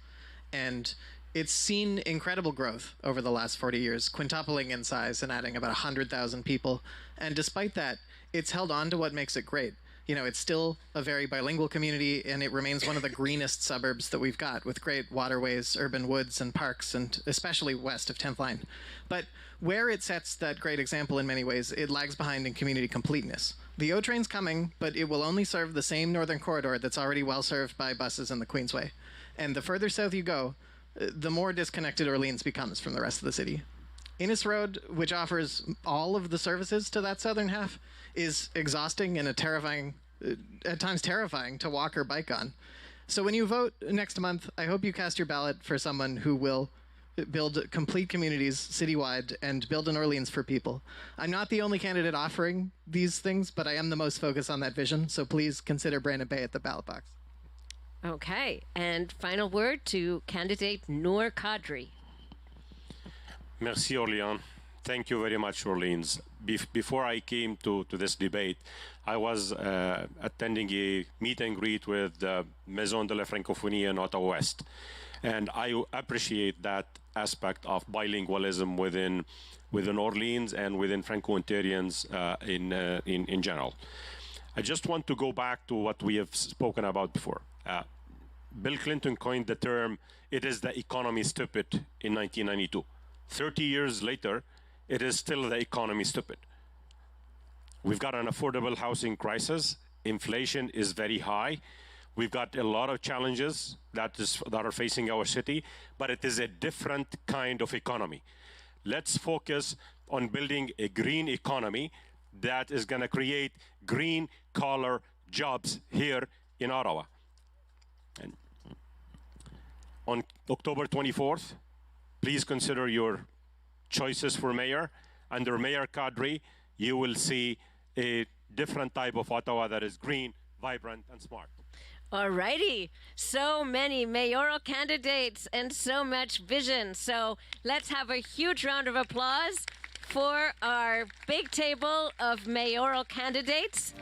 and it's seen incredible growth over the last 40 years, quintupling in size and adding about 100,000 people. And despite that, it's held on to what makes it great. It's still a very bilingual community, and it remains one of the greenest suburbs that we've got, with great waterways, urban woods, and parks, and especially west of 10th Line. But where it sets that great example in many ways, it lags behind in community completeness. The O train's coming, but it will only serve the same northern corridor that's already well served by buses in the Queensway. And the further south you go, the more disconnected Orleans becomes from the rest of the city. Innes Road, which offers all of the services to that southern half, is exhausting and at times terrifying to walk or bike on. So when you vote next month, I hope you cast your ballot for someone who will build complete communities citywide and build an Orleans for people. I'm not the only candidate offering these things, but I am the most focused on that vision. So please consider Brandon Bay at the ballot box. Okay. And final word to candidate Nour Kadri. Merci, Orléans. Thank you very much, Orleans. Before I came to this debate, I was attending a meet and greet with the Maison de la Francophonie in Ottawa West. And I appreciate that aspect of bilingualism within Orleans and within Franco-Ontarians in general. I just want to go back to what we have spoken about before. Bill Clinton coined the term, "It is the economy stupid," in 1992. 30 years later, it is still the economy stupid. We've got an affordable housing crisis. Inflation is very high. We've got a lot of challenges that are facing our city, but it is a different kind of economy. Let's focus on building a green economy that is going to create green collar jobs here in Ottawa. And on October 24th, please consider your choices for mayor. Under Mayor Kadri, you will see a different type of Ottawa that is green, vibrant, and smart. Alrighty, so many mayoral candidates and so much vision. So let's have a huge round of applause for our big table of mayoral candidates.